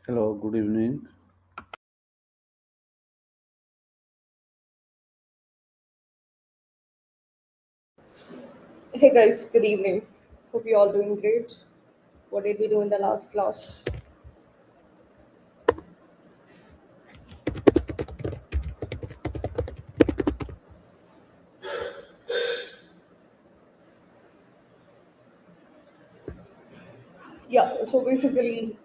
Hello, good evening. Hey guys, good evening. Hope you all doing great. What did we do in the last class? Yeah, so basically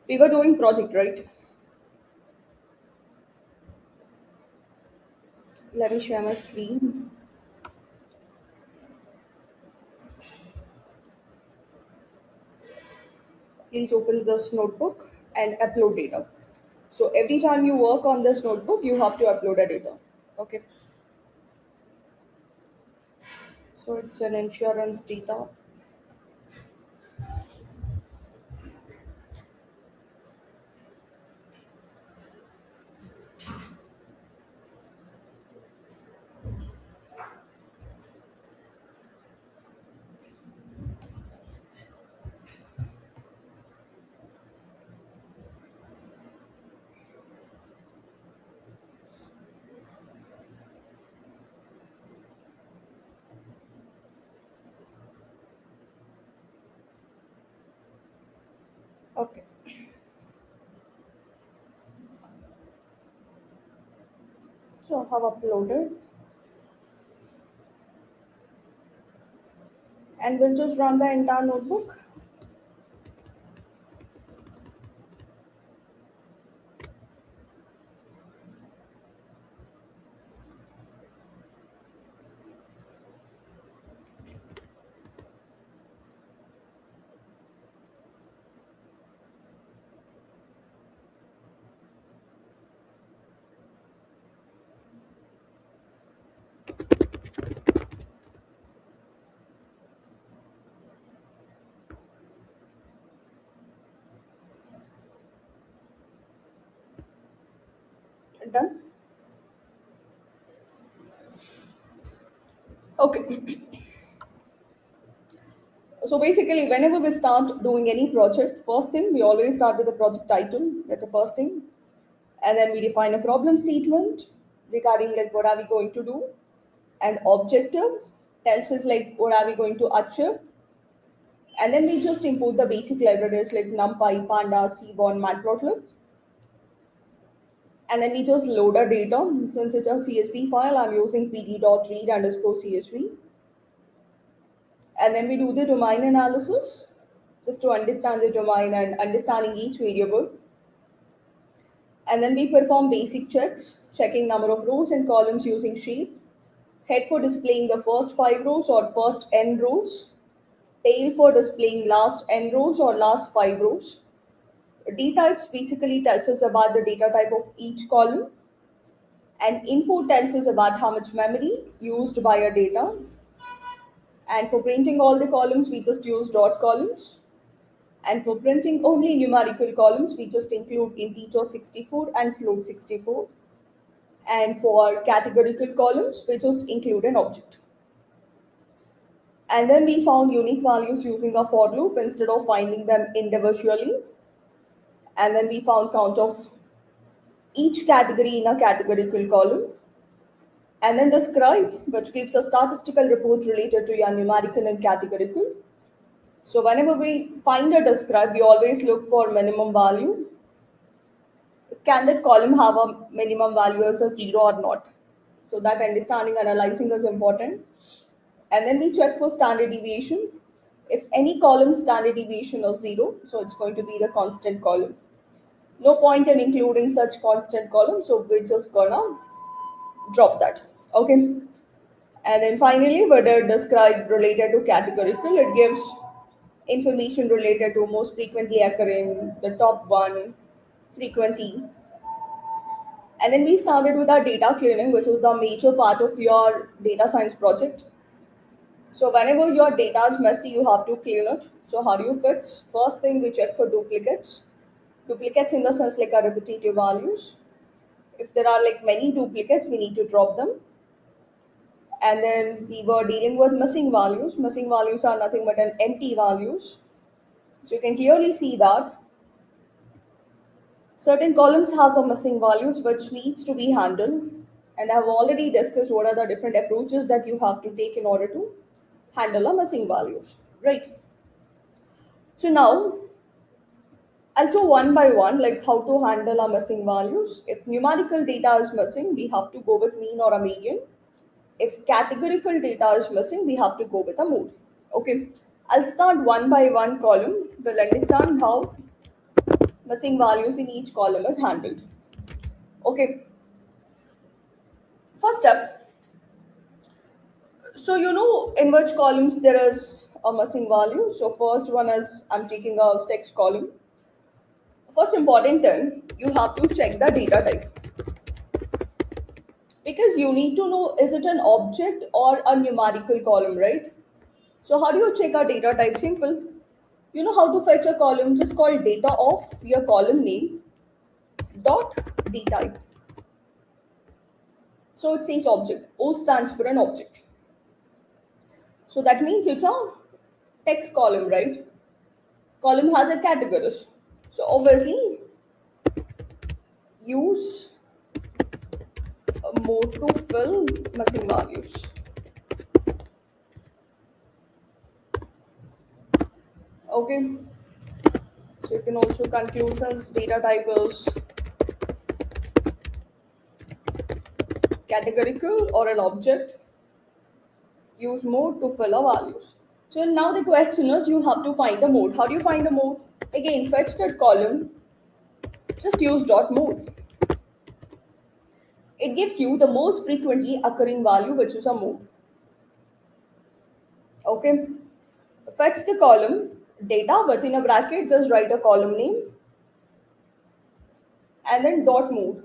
we were doing project, right? Let me share my screen. Please open this notebook and upload data. So every time you work on this notebook, you have to upload a data. Okay. So it's an insurance data. Okay. So I have uploaded and we'll just run the entire notebook. Done. Okay. So basically, whenever we start doing any project, first thing we always start with the project title. That's the first thing, and then we define a problem statement regarding like what are we going to do, and objective tells us like what are we going to achieve, and then we just import the basic libraries like NumPy, Pandas, Seaborn, Matplotlib, and then we just load our data. Since it's a CSV file, I'm using pd.read underscore CSV, and then we do the domain analysis just to understand the domain and understanding each variable. And then we perform basic checks, checking number of rows and columns using shape, head for displaying the first 5 rows or first n rows, tail for displaying last n rows or last 5 rows. D types basically tells us about the data type of each column, and info tells us about how much memory used by our data. And for printing all the columns, we just use dot columns. And for printing only numerical columns, we just include integer 64 and float 64. And for categorical columns, we just include an object. And then we found unique values using a for loop instead of finding them individually. And then we found count of each category in a categorical column. And then describe, which gives a statistical report related to your numerical and categorical. So whenever we find a describe, we always look for minimum value. Can that column have a minimum value as a zero or not? So that understanding analyzing is important. And then we check for standard deviation. If any column standard deviation of zero, so it's going to be the constant column. No point in including such constant column, so we're just gonna drop that. Okay. And then finally, whether describe related to categorical, it gives information related to most frequently occurring, the top one, frequency. And then we started with our data cleaning, which was the major part of your data science project. So whenever your data is messy, you have to clean it. So how do you fix? First thing we check for duplicates. Duplicates in the sense like our repetitive values. If there are like many duplicates, we need to drop them. And then we were dealing with missing values. Missing values are nothing but an empty values. So you can clearly see that. Certain columns has a missing values which needs to be handled, and I've already discussed what are the different approaches that you have to take in order to handle a missing values, right? So now I'll show one by one like how to handle our missing values. If numerical data is missing, we have to go with mean or a median. If categorical data is missing, we have to go with a mode. Okay, I'll start one by one column. We'll understand how missing values in each column is handled. Okay, first step. So you know in which columns there is a missing value. So first one is I'm taking a sex column. First important thing, you have to check the data type because you need to know is it an object or a numerical column, right? So how do you check a data type? Simple. You know how to fetch a column, just call data of your column name dot d type. So it says object. O stands for an object. So that means it's a text column, right? Column has a categories. So obviously use a mode to fill missing values. Okay. So you can also conclude since data type is categorical or an object, use mode to fill a values. So now the question is you have to find a mode. How do you find a mode? Again, fetch that column, just use dot mode. It gives you the most frequently occurring value, which is a mode. Okay. Fetch the column data within a bracket, just write a column name and then dot mode.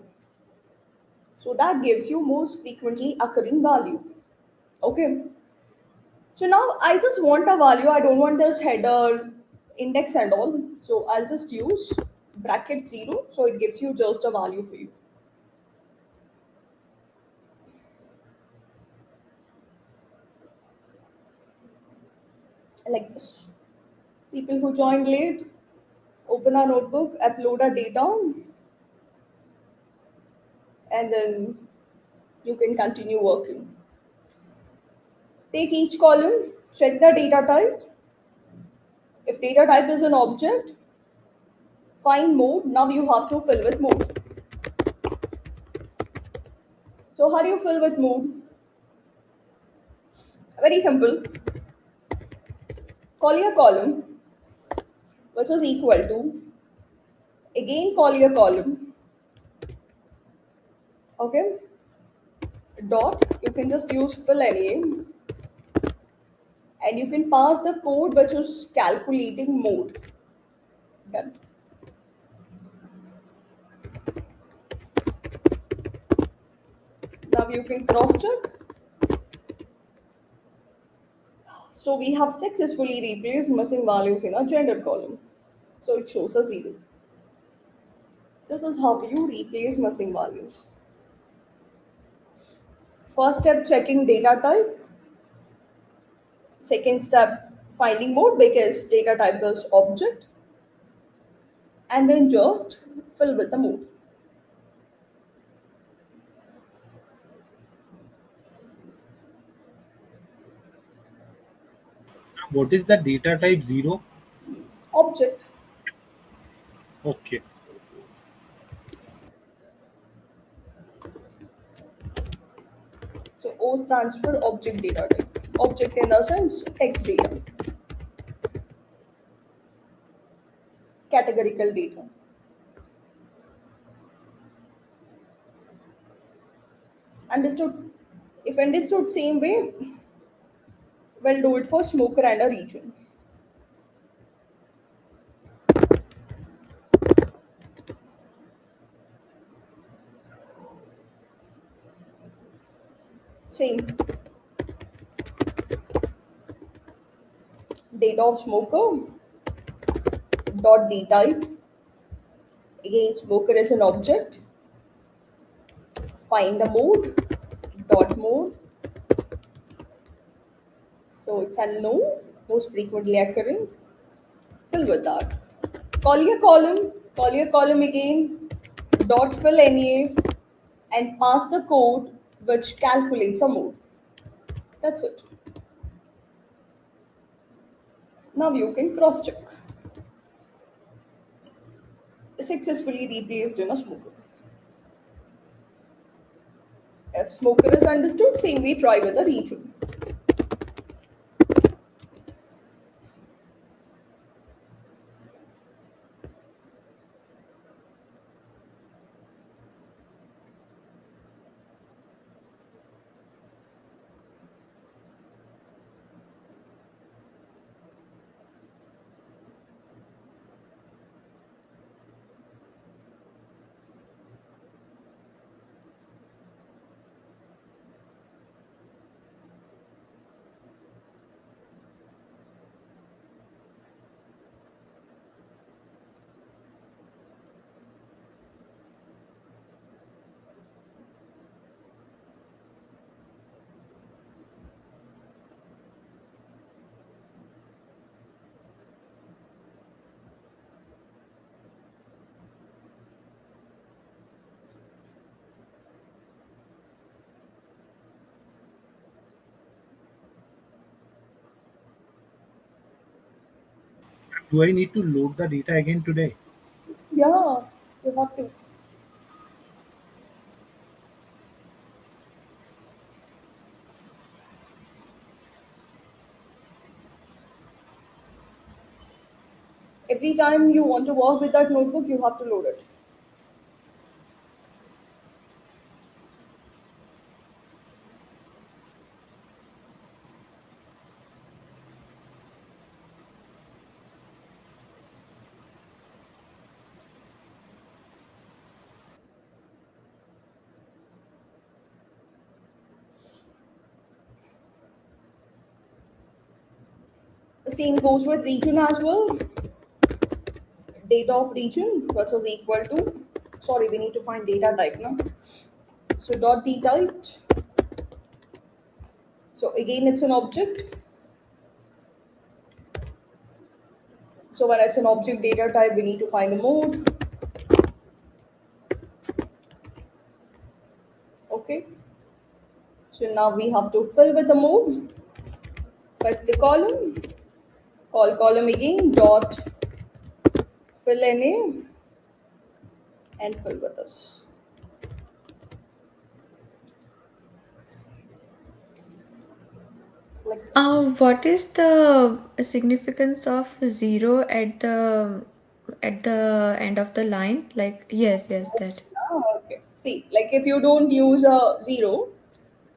So that gives you most frequently occurring value. Okay. So now I just want a value. I don't want this header, index and all. So I'll just use bracket 0. So it gives you just a value for you. Like this. People who joined late, open a notebook, upload a data, and then you can continue working. Take each column, check the data type. If data type is an object, find mode. Now you have to fill with mode. So how do you fill with mode? Very simple. Call your column, which was equal to, again call your column, okay, dot, you can just use fill name, and you can pass the code which is calculating mode. Done. Now you can cross check. So we have successfully replaced missing values in our gender column. So it shows a 0. This is how you replace missing values. First step, checking data type. Second step, finding mode because data type is object. And then just fill with the mode. What is the data type 0? Object. Okay. So O stands for object data type. Object in the sense text data. Categorical data. Understood? If understood same way, we'll do it for smoker and a region. Same. Data of smoker dot d type. Again, smoker is an object. Find the mode dot mode. So it's a no, most frequently occurring. Fill with that. Call your column, Call your column again, dot fill NA, and pass the code which calculates a mode. That's it. Now you can cross check. Successfully replaced in a smoker. If smoker is understood, same way try with a region. Do I need to load the data again today? Yeah, you have to. Every time you want to work with that notebook, you have to load it. The same goes with region as well. Data of region, which is equal to, sorry, we need to find data type now. So dot d typed. So again, it's an object. So when it's an object data type, we need to find the mode. Okay. So now we have to fill with the mode. Fetch the column. Call column again. Dot fill NA and fill with this. Like this. What is the significance of zero at the end of the line? Like, yes, that. Ah, okay. See, like if you don't use a zero,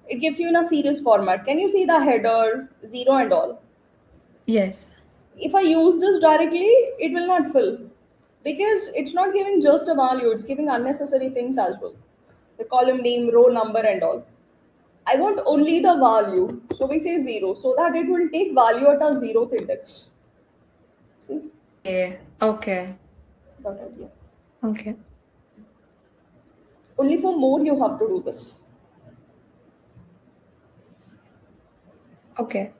it gives you in a series format. Can you see the header, zero and all? Yes. If I use this directly, it will not fill because it's not giving just a value, it's giving unnecessary things as well. The column name, row number, and all. I want only the value. So we say zero so that it will take value at a zeroth index. See? Okay. Got it. Yeah. Okay. Only for mode you have to do this. Okay.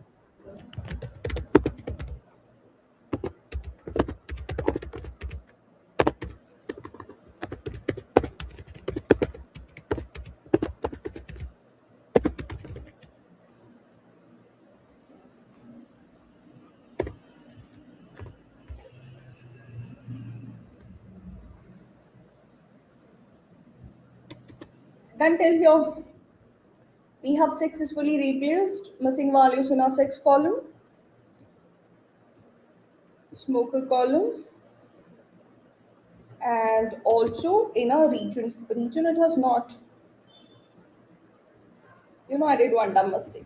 Then till here, we have successfully replaced missing values in our sex column, smoker column, and also in our region. Region it has not. I did one dumb mistake.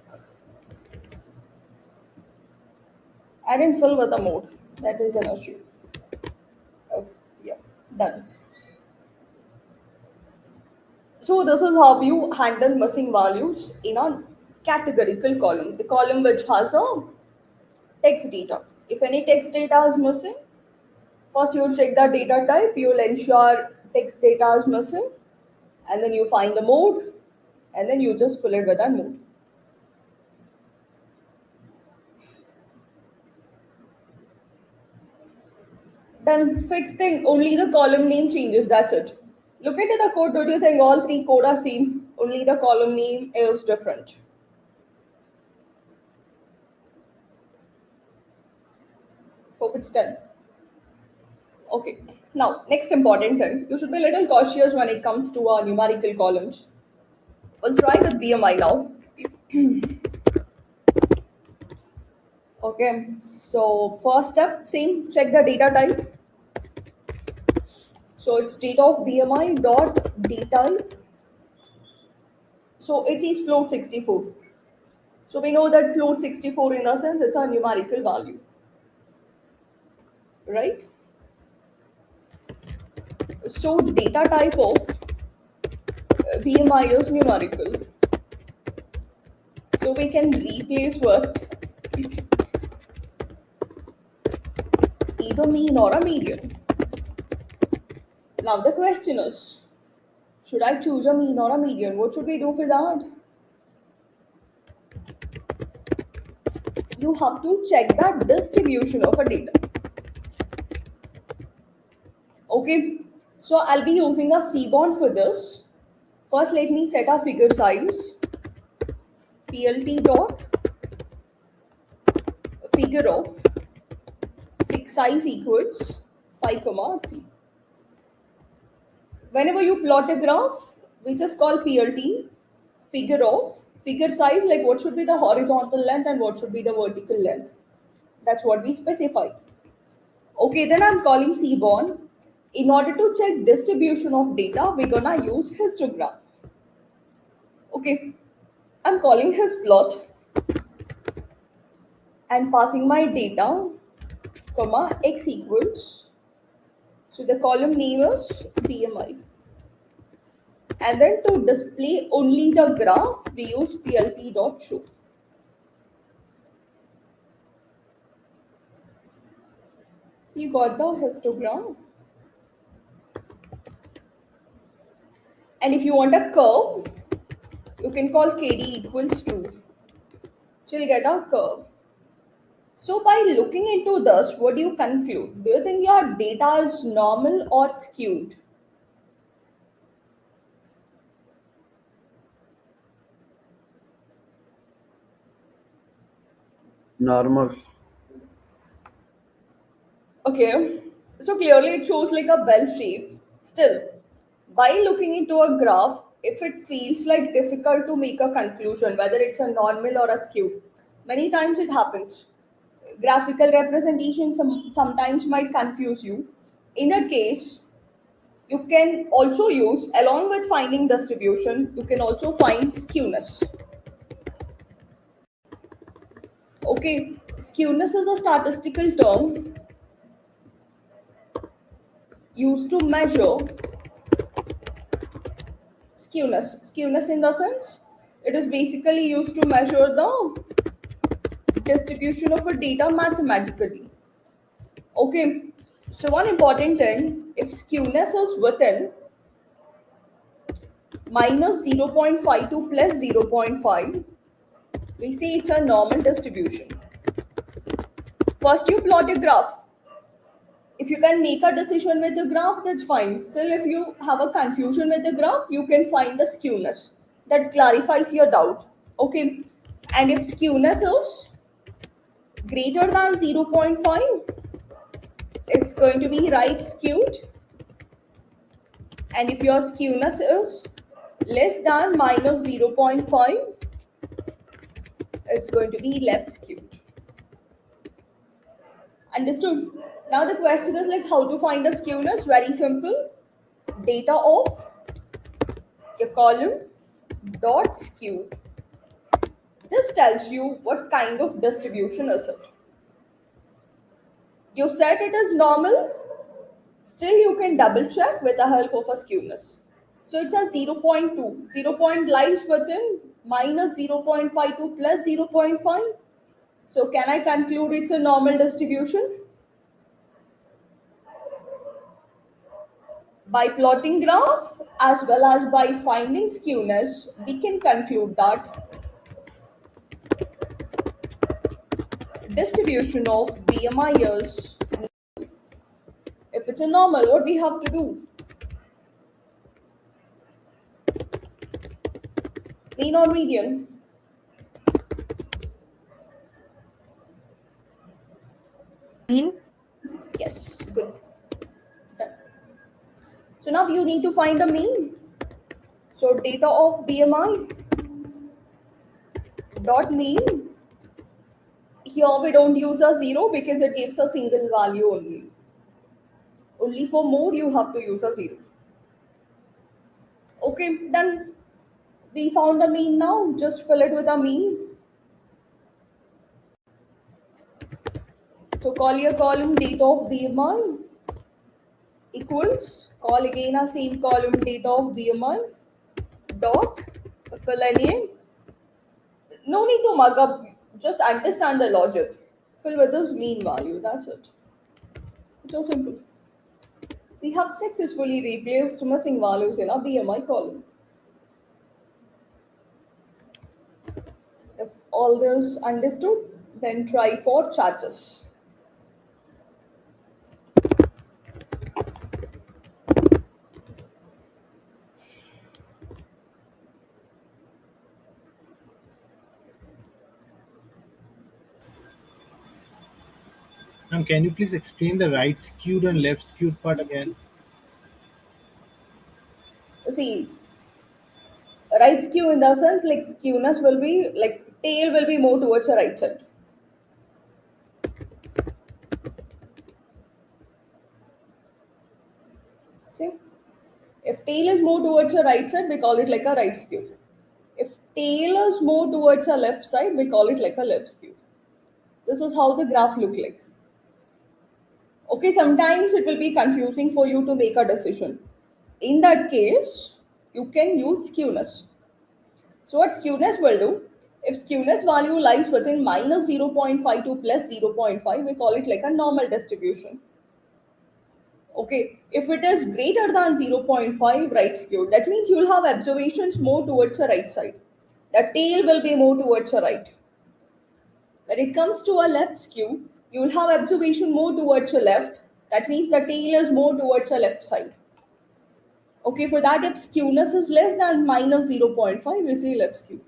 I didn't fill with the mode. That is an issue. Okay, yeah, done. So this is how you handle missing values in a categorical column. The column which has a text data. If any text data is missing, first you will check the data type, you will ensure text data is missing, and then you find the mode, and then you just fill it with that mode. Then fixed thing, only the column name changes, that's it. Look into the code, don't you think all three code are same? Only the column name is different. Hope it's done. Okay, now next important thing, you should be a little cautious when it comes to our numerical columns. We'll try with BMI now. Okay, so first step, same, check the data type. So it's data of BMI dot D type. So it is float 64. So we know that float 64 in a sense it's a numerical value, right? So data type of BMI is numerical. So we can replace with either mean or a median. Now the question is, should I choose a mean or a median? What should we do for that? You have to check the distribution of a data. Okay, so I'll be using a Seaborn for this. First, let me set a figure size. PLT dot figure of fixed size equals 5,3. Whenever you plot a graph, we just call PLT figure of figure size, like what should be the horizontal length and what should be the vertical length. That's what we specify. Okay, then I'm calling Seaborn. In order to check distribution of data, we're gonna use histograph. Okay, I'm calling his plot and passing my data, comma, x equals. So the column name is BMI. And then to display only the graph, we use plt.show. So you got the histogram. And if you want a curve, you can call KD equals true. So you'll get a curve. So by looking into this, what do you conclude? Do you think your data is normal or skewed? Normal. Okay, so clearly it shows like a bell shape. Still, by looking into a graph, if it feels like difficult to make a conclusion, whether it's a normal or a skew, many times it happens. Graphical representation sometimes might confuse you. In that case, you can also use, along with finding distribution, you can also find skewness. Okay, skewness is a statistical term used to measure skewness. Skewness in the sense, it is basically used to measure the distribution of a data mathematically. Okay, so one important thing, if skewness is within minus 0.52 plus 0.5, we say it's a normal distribution. First, you plot a graph. If you can make a decision with the graph, that's fine. Still, if you have a confusion with the graph, you can find the skewness. That clarifies your doubt. Okay, and if skewness is greater than 0.5, it's going to be right skewed. And if your skewness is less than minus 0.5, it's going to be left skewed. Understood? Now the question is like how to find a skewness. Very simple. Data of your column dot skew. This tells you what kind of distribution is it. You said it is normal. Still you can double check with the help of a skewness. So it's a 0.2. 0 point lies within minus 0.52 plus 0.5. So can I conclude it's a normal distribution? By plotting graph as well as by finding skewness, we can conclude that distribution of BMI is If it's a normal, what we have to do? Mean or median? Mean. Yes, good. Done. So now you need to find a mean. So data of BMI dot mean. Here we don't use a zero because it gives a single value only. Only for mode you have to use a zero. Okay, done. We found a mean now. Just fill it with a mean. So call your column data of BMI equals, call again a same column data of BMI dot fill any. No need to mug up, just understand the logic. Fill with this mean value, that's it. It's so simple. We have successfully replaced missing values in our BMI column. If all this understood, then try for charges. Can you please explain the right skewed and left skewed part again? See, right skew in the sense like skewness will be like tail will be more towards the right side. See, if tail is more towards the right side, we call it like a right skew. If tail is more towards the left side, we call it like a left skew. This is how the graph look like. Okay, sometimes it will be confusing for you to make a decision. In that case, you can use skewness. So what skewness will do, if skewness value lies within minus 0.5 to plus 0.5, we call it like a normal distribution. Okay, if it is greater than 0.5 right skewed, that means you will have observations more towards the right side. The tail will be more towards the right. When it comes to a left skew, you will have observation more towards the left. That means the tail is more towards the left side. Okay, for that, if skewness is less than minus 0.5, we say left skew.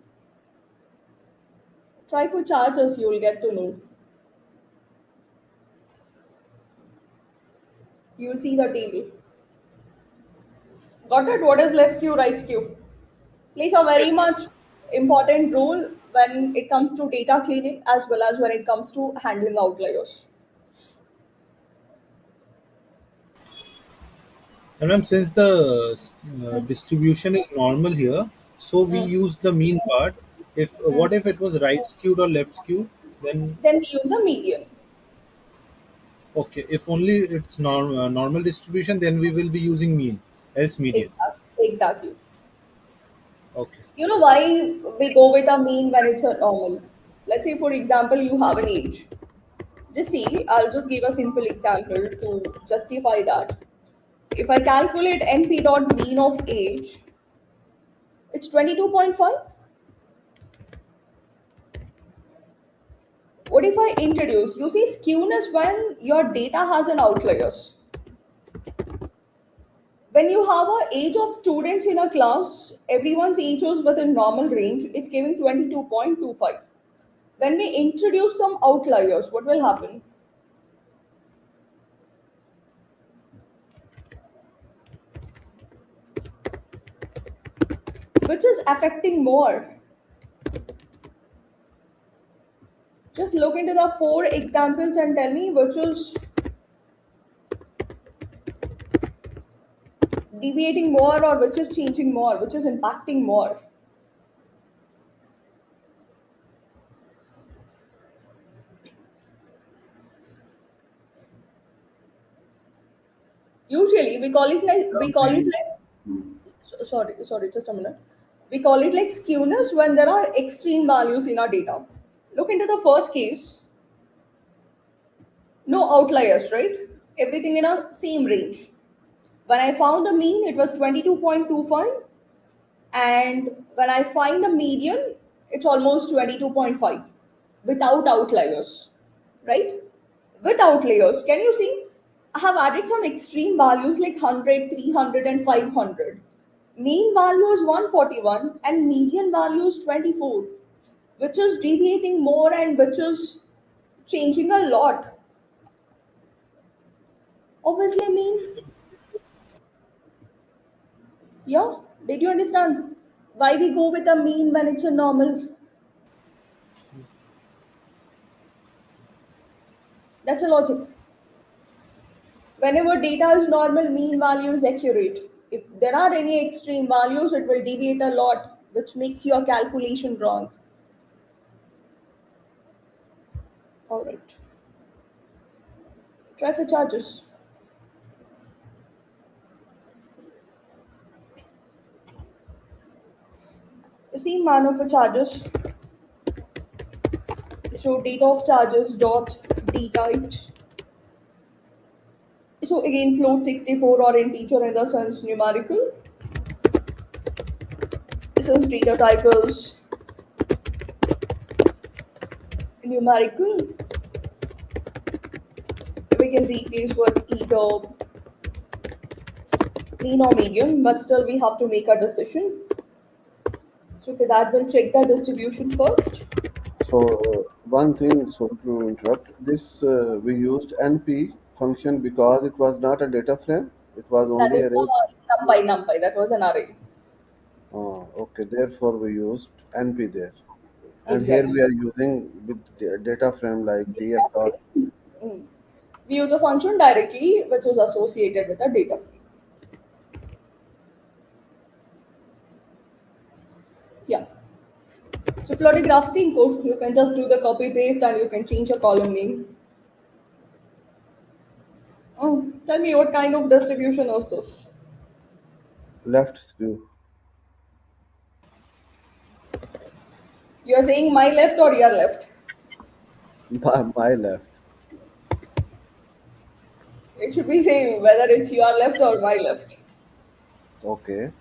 Try for charges, you will get to know. You will see the table. Got it? What is left skew, right skew? Plays a very much important role when it comes to data cleaning as well as when it comes to handling outliers. And ma'am, since the distribution is normal here, so we Mm. use the mean part. If Mm. what if it was right skewed or left skewed? Then Then we use a median. okay. If only it's normal distribution, then we will be using mean, else median. Exactly. Okay. You know why we go with a mean when it's a normal? Let's say, for example, you have an age. Just see, I'll just give a simple example to justify that. If I calculate NP dot mean of age, it's 22.5. What if I introduce? You see, skewness when your data has an outliers. When you have a age of students in a class, everyone's age is within normal range, it's giving 22.25. When we introduce some outliers, what will happen? Which is affecting more? Just look into the four examples and tell me which is deviating more or which is changing more, which is impacting more. Usually sorry, just a minute. We call it like skewness when there are extreme values in our data. Look into the first case, no outliers, right? Everything in a same range. When I found a mean, it was 22.25, and when I find a median, it's almost 22.5 without outliers, right? With outliers, can you see? I have added some extreme values like 100, 300, and 500. Mean value is 141 and median value is 24, which is deviating more and which is changing a lot. Obviously, mean, yeah, did you understand why we go with a mean when it's a normal? That's a logic. Whenever data is normal, mean value is accurate. If there are any extreme values, it will deviate a lot, which makes your calculation wrong. All right. Try for charges. You see, manner for charges. So data of charges dot d types. So again, float 64 or integer in the sense numerical. Since data type is numerical, we can replace with either mean or median, but still we have to make a decision. So for that, we'll check the distribution first. So one thing, so to interrupt, this we used NP function because it was not a data frame. It was That only is a array. numpy. That was an array. Okay, therefore we used NP there. And here Exactly. we are using with data frame like df dot. Mm. We use a function directly which is associated with a data frame. Yeah. So plot a graph scene code. You can just do the copy paste and you can change your column name. Oh, tell me what kind of distribution is this? Left skew. You're saying my left or your left? My left. It should be saying whether it's your left or my left. Okay.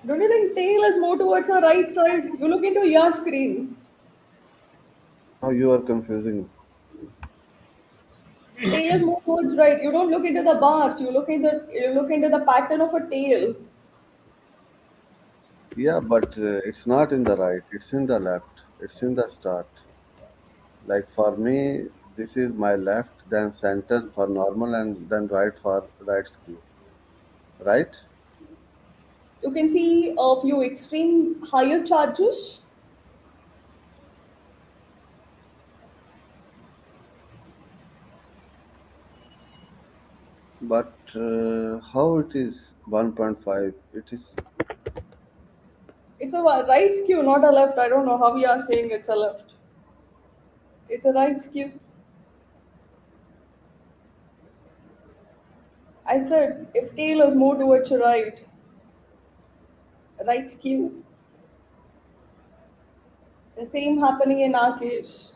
Don't you think tail is more towards the right side? You look into your screen. Now you are confusing. Tail is more towards right. You don't look into the bars. You look into the pattern of a tail. Yeah, but it's not in the right. It's in the left. It's in the start. Like for me, this is my left, then center for normal, and then right for right skew. Right? You can see a few extreme higher charges. But how it is 1.5? It is. It's a right skew, not a left. I don't know how we are saying it's a left. It's a right skew. I said if tail is more towards your right, right skew. The same happening in our case.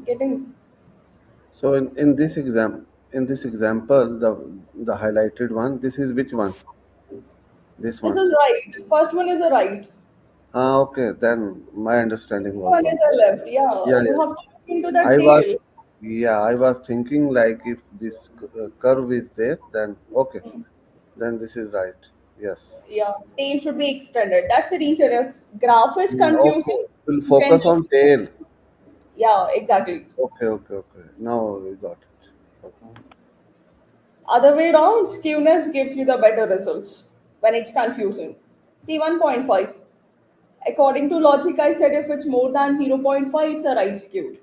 Getting So in this example, the highlighted one, this is which one? This this one. is right. First one is a right. Ah, okay. Then my understanding was One is wrong. a left. Yeah, Yeah, you yeah. have to look into the I was, tail. yeah, I was thinking like if this curve is there, then okay, then this is right. Yes. Yeah, tail should be extended. That's the reason. If graph is confusing, Okay. We'll you can focus just on tail. yeah, exactly. Okay, okay, okay. Now we got it. Okay. Other way around, skewness gives you the better results when it's confusing. See 1.5. According to logic, I said if it's more than 0.5, it's a right skewed.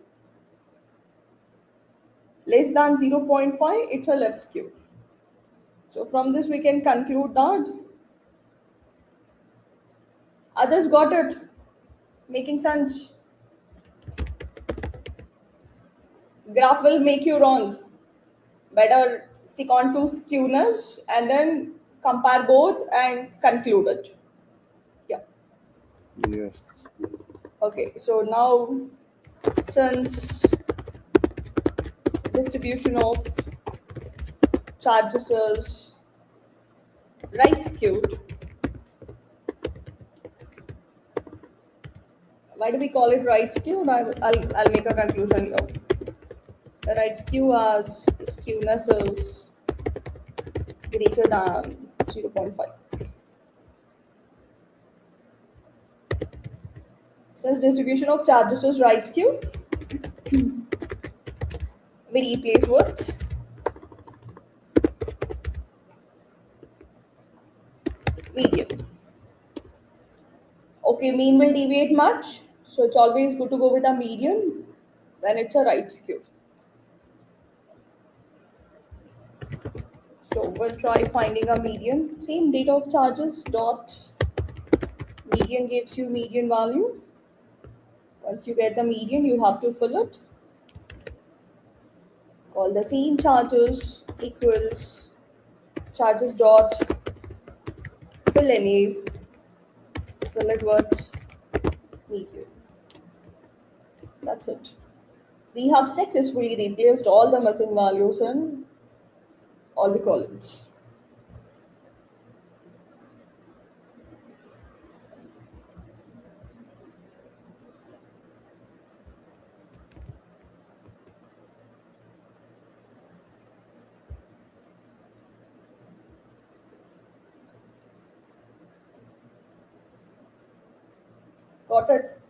Less than 0.5, it's a left skewed. So from this, we can conclude that others got it, making sense. Graph will make you wrong. Better stick on to skewness and then compare both and conclude it. Yeah. Yes. Okay. So now, since distribution of charges is right skewed, Why do we call it right skew? And I'll make a conclusion here. The right skew as skewness is greater than 0.5. Since distribution of charges is right skew, we replace with median. Okay, mean will deviate much, so it's always good to go with a median when it's a right skew. So we'll try finding a median. Same data of charges dot median gives you median value. Once you get the median, you have to fill it. Call the same charges equals charges dot fill any, fill it with median. That's it. We have successfully replaced all the missing values in all the columns. Got it?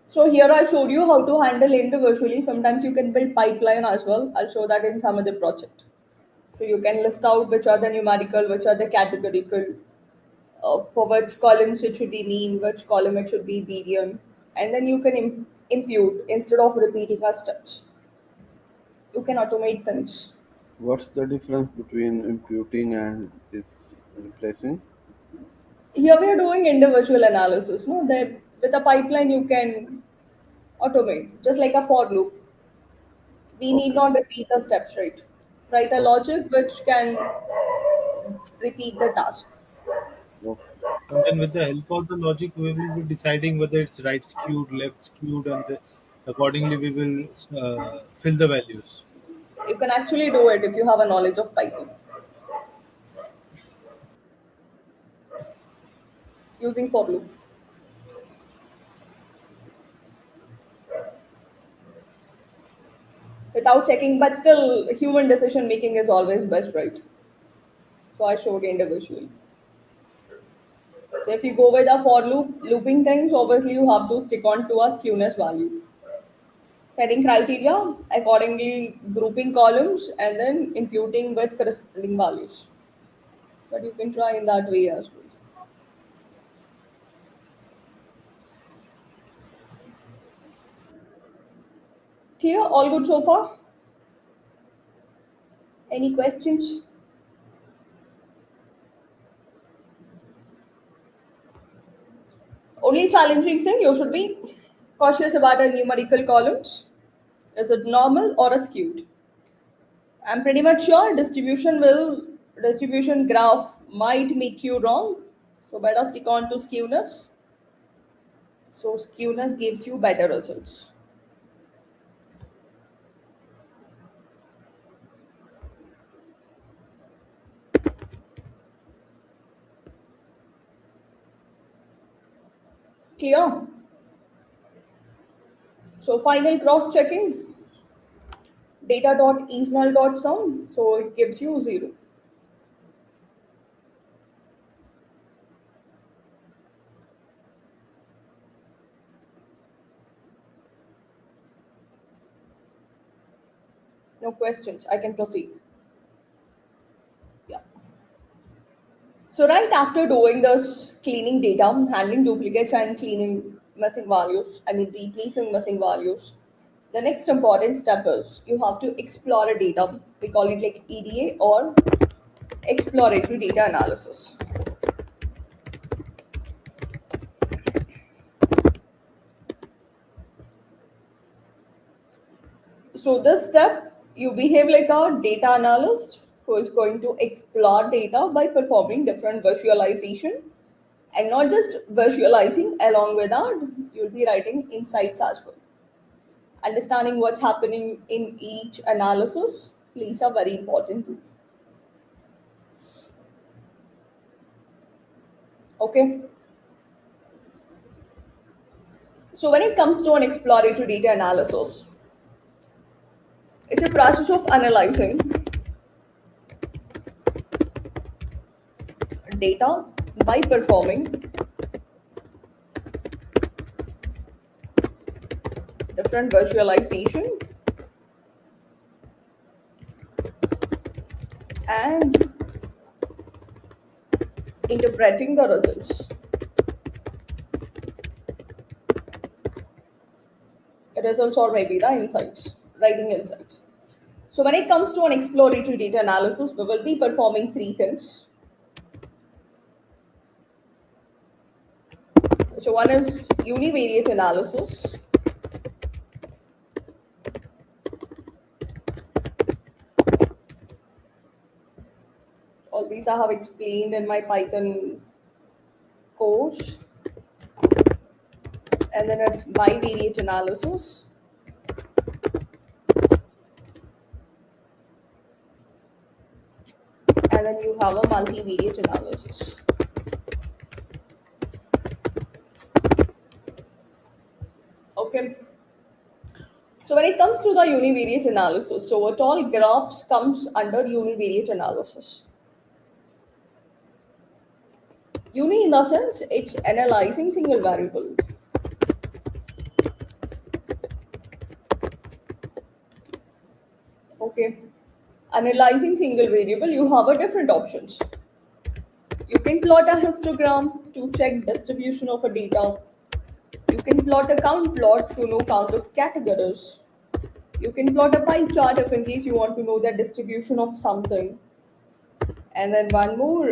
So here I showed you how to handle individually. Sometimes you can build pipeline as well. I'll show that in some other project. So you can list out which are the numerical, which are the categorical, for which columns it should be mean, which column it should be median, and then you can impute instead of repeating our steps. You can automate things. What's the difference between imputing and this replacing? Here we are doing individual analysis. No, that with a pipeline you can automate, just like a for loop. We need Okay. not repeat the steps, right? Write a Okay. logic which can repeat the task. Okay. And then with the help of the logic, we will be deciding whether it's right skewed, left skewed, and accordingly we will fill the values. You can actually do it if you have a knowledge of Python using for loop. Without checking, but still human decision making is always best, right? So I showed individually. So if you go with a for loop looping things, obviously you have to stick on to a skewness value. Setting criteria, accordingly grouping columns and then imputing with corresponding values. But you can try in that way as well. Clear? All good so far? Any questions? Only challenging thing, you should be cautious about our numerical columns. Is it normal or a skewed? I'm pretty much sure distribution graph might make you wrong. So better stick on to skewness. So skewness gives you better results. Clear? So final cross checking data.isnull.sum. So it gives you 0. No questions. I can proceed. Yeah. So right after doing this cleaning data, handling duplicates and cleaning missing values, I mean replacing missing values, the next important step is you have to explore a data. We call it like EDA or exploratory data analysis. So this step, you behave like a data analyst who is going to explore data by performing different visualization And not just visualizing, along with that, you'll be writing insights as well. Understanding what's happening in each analysis plays a very important role. Okay. So when it comes to an exploratory data analysis, it's a process of analyzing data by performing different visualization and interpreting the results or maybe the insights, writing insights. So when it comes to an exploratory data analysis, we will be performing three things. So one is univariate analysis. All these I have explained in my Python course. And then it's bivariate analysis. And then you have a multivariate analysis. Okay. So when it comes to the univariate analysis, so what all graphs comes under univariate analysis? Uni in the sense it's analyzing single variable. Okay. Analyzing single variable, you have a different options. You can plot a histogram to check distribution of a data. You can plot a count plot to know count of categories. You can plot a pie chart if in case you want to know the distribution of something. And then one more,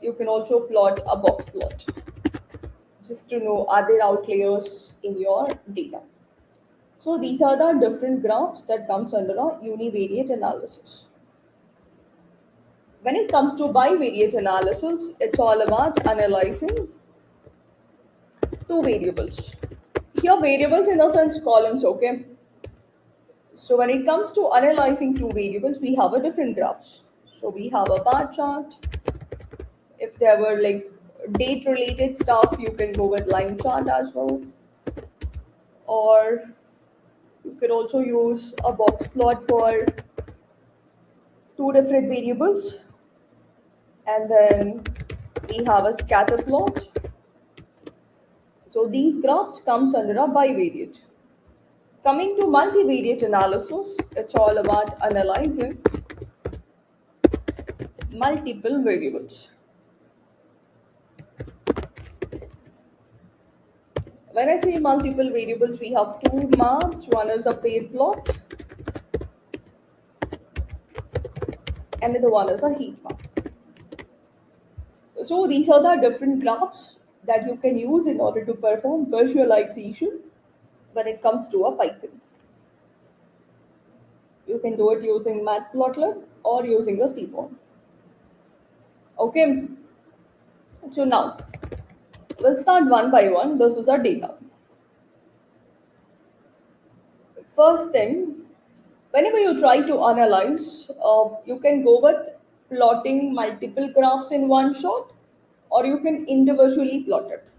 you can also plot a box plot just to know are there outliers in your data. So these are the different graphs that comes under a univariate analysis. When it comes to bivariate analysis, it's all about analyzing two variables. Here variables in the sense columns, okay? So when it comes to analyzing two variables, we have a different graphs. So we have a bar chart. If there were like date related stuff, you can go with line chart as well. Or you could also use a box plot for two different variables. And then we have a scatter plot. So these graphs comes under a bivariate. Coming to multivariate analysis, it's all about analyzing multiple variables. When I say multiple variables, we have two maps. One is a pair plot, and the other one is a heat map. So these are the different graphs that you can use in order to perform visualization when it comes to a Python. You can do it using Matplotlib or using a Seaborn. Okay, so now we'll start one by one. This is our data. First thing, whenever you try to analyze, you can go with plotting multiple graphs in one shot, or you can individually plot it.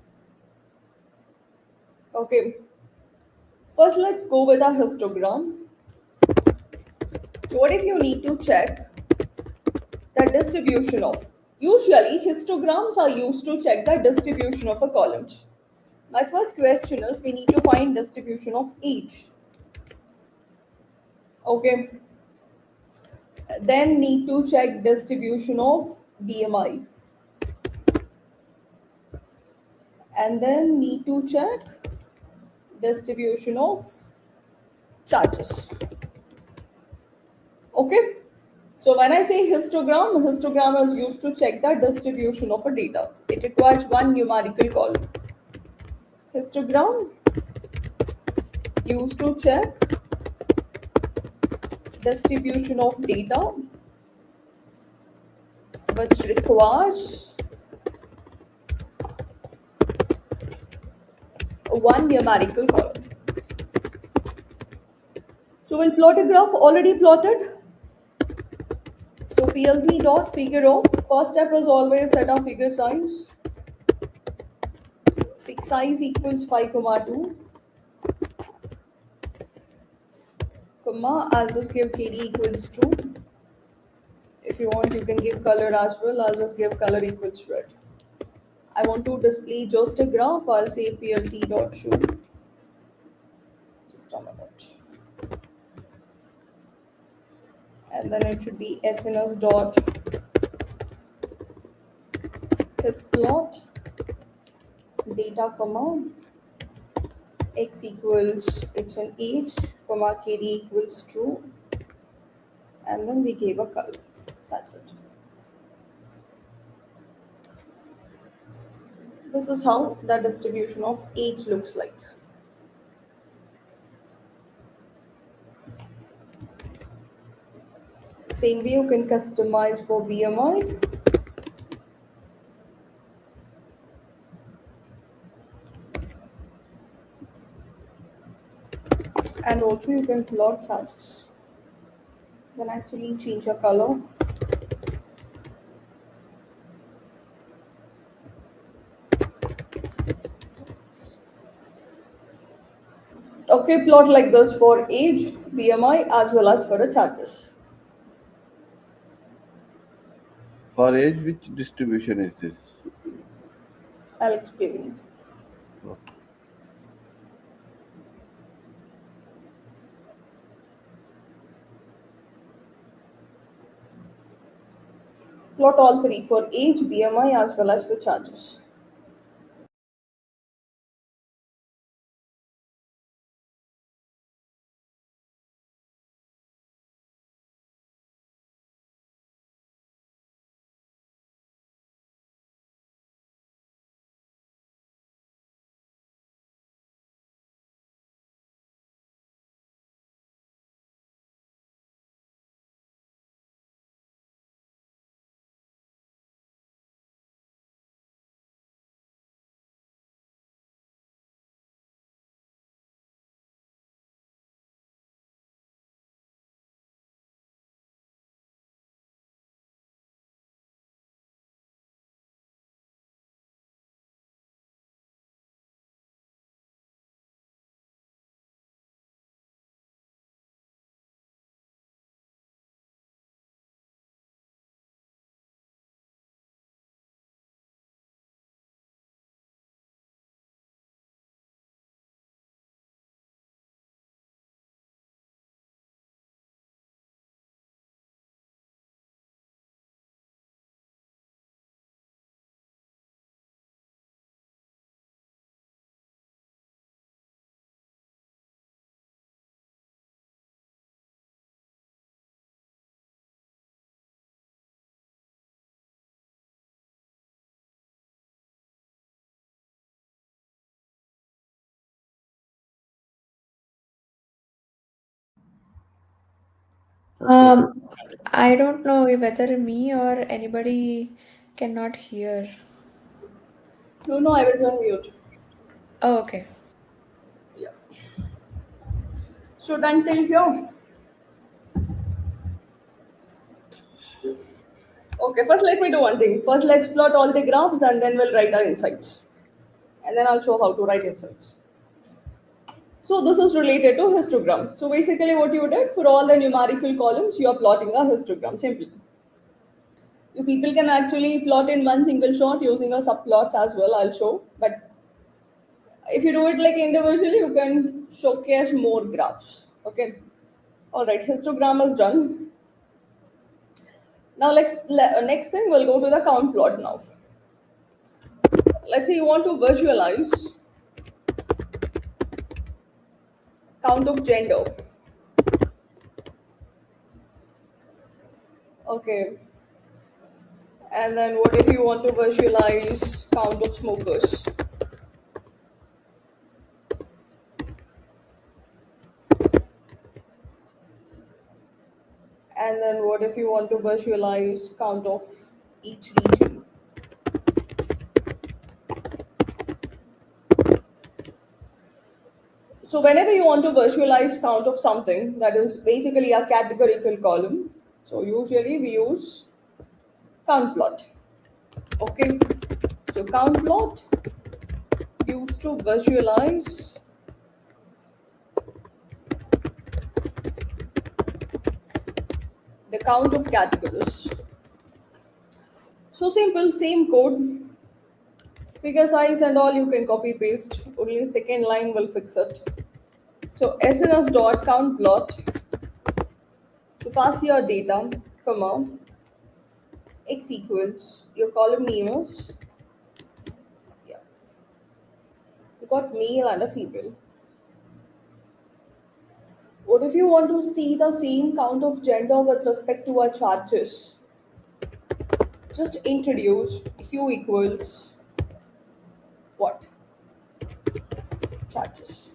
Okay, first let's go with a histogram. So what if you need to check the distribution of, usually histograms are used to check the distribution of a column. My first question is we need to find distribution of each. Okay, then need to check distribution of BMI, and then need to check distribution of charges. Okay, so when I say histogram is used to check the distribution of a data. It requires one numerical column. Histogram used to check distribution of data, which requires one numerical column. So we'll plot a graph already plotted. So PLT dot figure of, first step is always set our figure size. Fixed size equals 5, 2, comma, I'll just give KD equals true. If you want, you can give color as well. I'll just give color equals red. I want to display just a graph. I'll say PLT dot show. Just a minute. And then it should be SNS dot his plot data comma x equals it's an age comma KD equals true, and then we gave a color. That's it. This is how the distribution of age looks like. Same way you can customize for BMI. And also you can plot charges. Then actually change your color. Okay, plot like this for age, BMI as well as for the charges. For age, which distribution is this? I'll explain. Okay. Plot all three for age, BMI as well as for charges. Okay. I don't know whether me or anybody cannot hear. No, I was on mute. Oh, okay. Yeah. So done till here. Okay, first let me do one thing. First let's plot all the graphs and then we'll write our insights. And then I'll show how to write insights. So this is related to histogram. So basically what you did, for all the numerical columns, you are plotting a histogram, simply. You people can actually plot in one single shot using a subplots as well, I'll show. But if you do it like individually, you can showcase more graphs. Okay. All right, histogram is done. Now next thing, we'll go to the count plot now. Let's say you want to visualize count of gender. Okay. And then what if you want to visualize count of smokers? And then what if you want to visualize count of each region? So whenever you want to visualize count of something, that is basically a categorical column. So usually we use count plot. Okay. So count plot used to visualize the count of categories. So simple, same code, figure size and all you can copy paste. Only second line will fix it. So SNS dot count plot. So pass your data, comma, x equals your column name is, yeah, you got male and a female. What if you want to see the same count of gender with respect to our charges? Just introduce hue equals what? Charges.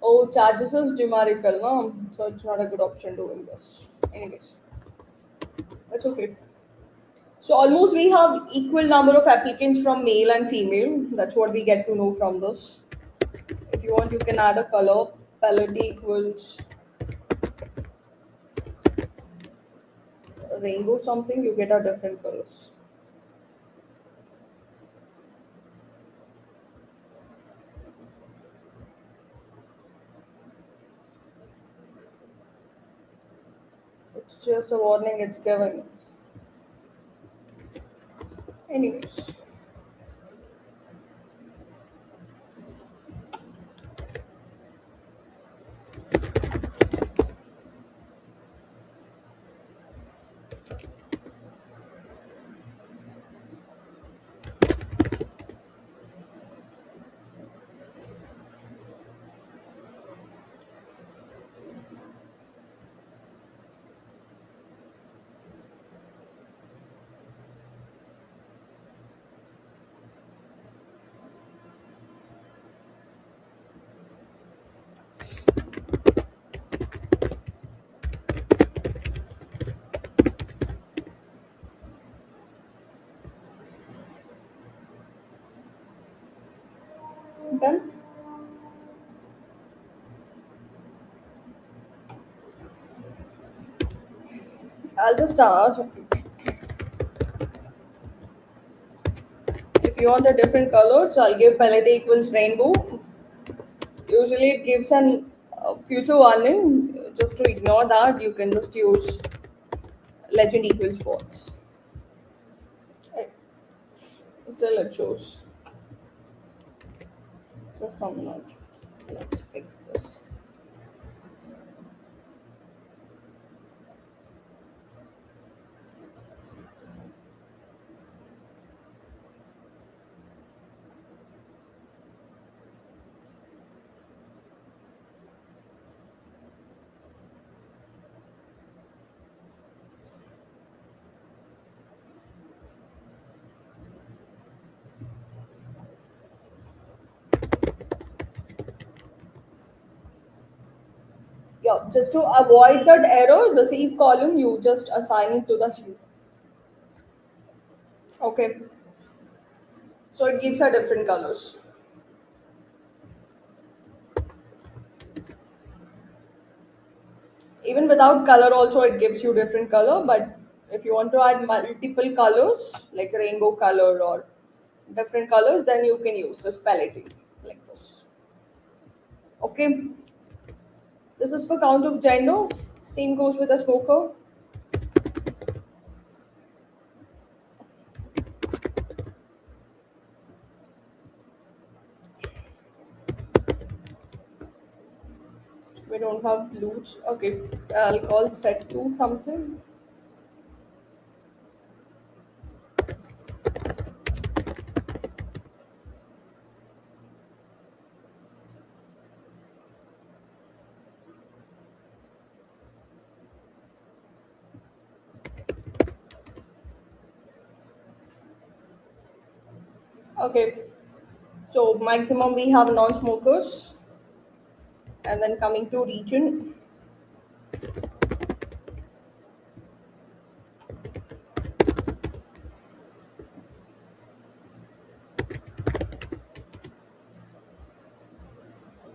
Oh, charges is numerical, no? So it's not a good option doing this. Anyways, that's okay. So almost we have equal number of applicants from male and female. That's what we get to know from this. If you want, you can add a color. Palette equals rainbow something. You get a different colors. It's just a warning it's giving. Anyways. Done. I'll just start. If you want a different color, so I'll give palette equals rainbow. Usually it gives an future warning. Just to ignore that, you can just use legend equals false. Right. Still it shows. Just a minute. Let's fix this. Yeah, just to avoid that error, the same column you just assign it to the hue. Okay. So it gives a different colors. Even without color also it gives you different color, but if you want to add multiple colors like rainbow color or different colors, then you can use this paletting like this. Okay, this is for count of gender. Same goes with a smoker. We don't have blues. Okay, I'll call set to something. Okay, so maximum we have non-smokers. And then coming to region,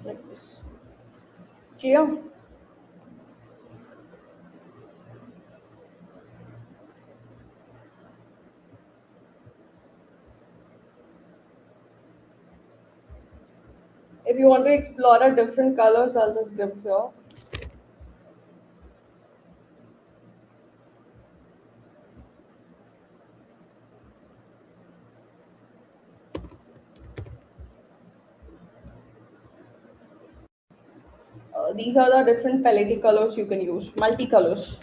like this. Clear? If you want to explore a different colors, I'll just give here. These are the different palette colors you can use, multicolors.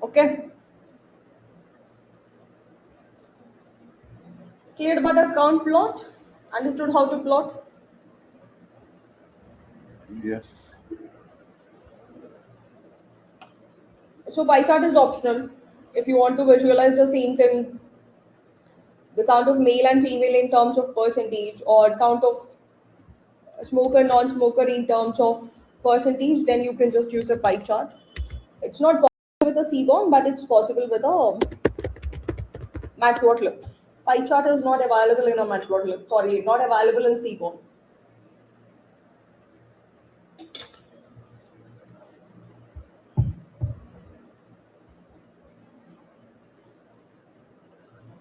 Okay. Cleared about a count plot? Understood how to plot? Yes. So pie chart is optional. If you want to visualize the same thing, the count of male and female in terms of percentage, or count of smoker, non-smoker in terms of percentage, then you can just use a pie chart. It's not possible with a Seaborn, but it's possible with a Matplotlib. Pie chart is not available in a Matplotlib. Sorry, not available in Seaborn.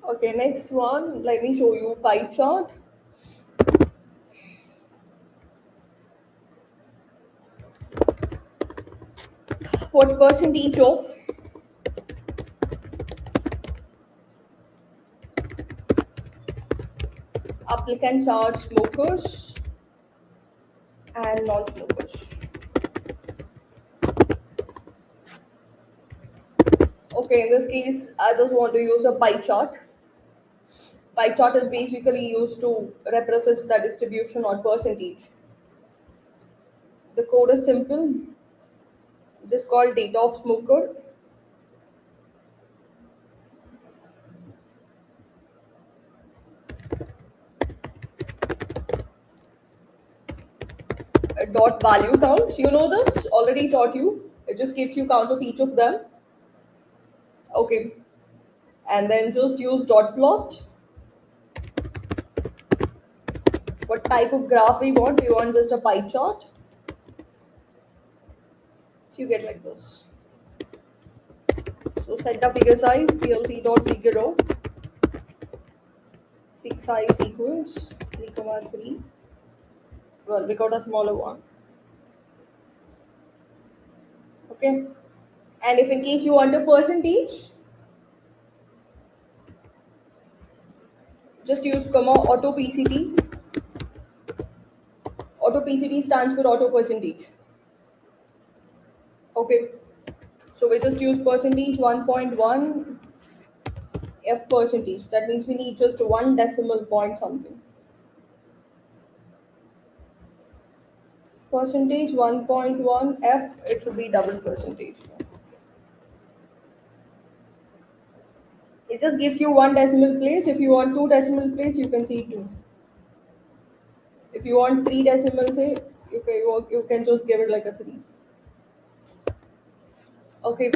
Okay, next one. Let me show you pie chart. What percentage of applicants are smokers and non-smokers? Okay, in this case, I just want to use a pie chart. Pie chart is basically used to represent the distribution or percentage. The code is simple, just called data of smoker. Dot value count. You know this, already taught you. It just gives you count of each of them. Okay. And then just use dot plot. What type of graph we want? We want just a pie chart. So you get like this. So set the figure size, PLT dot figure of fig size equals 3,3. Well, we got a smaller one. Okay. And if in case you want a percentage, just use comma auto PCT. Auto PCT stands for auto percentage. Okay. So we just use percentage 1.1 F percentage. That means we need just one decimal point something. Percentage 1.1 F, it should be double percentage. It just gives you one decimal place. If you want two decimal place, you can see two. If you want three decimals, say you can just give it like a 3. Okay.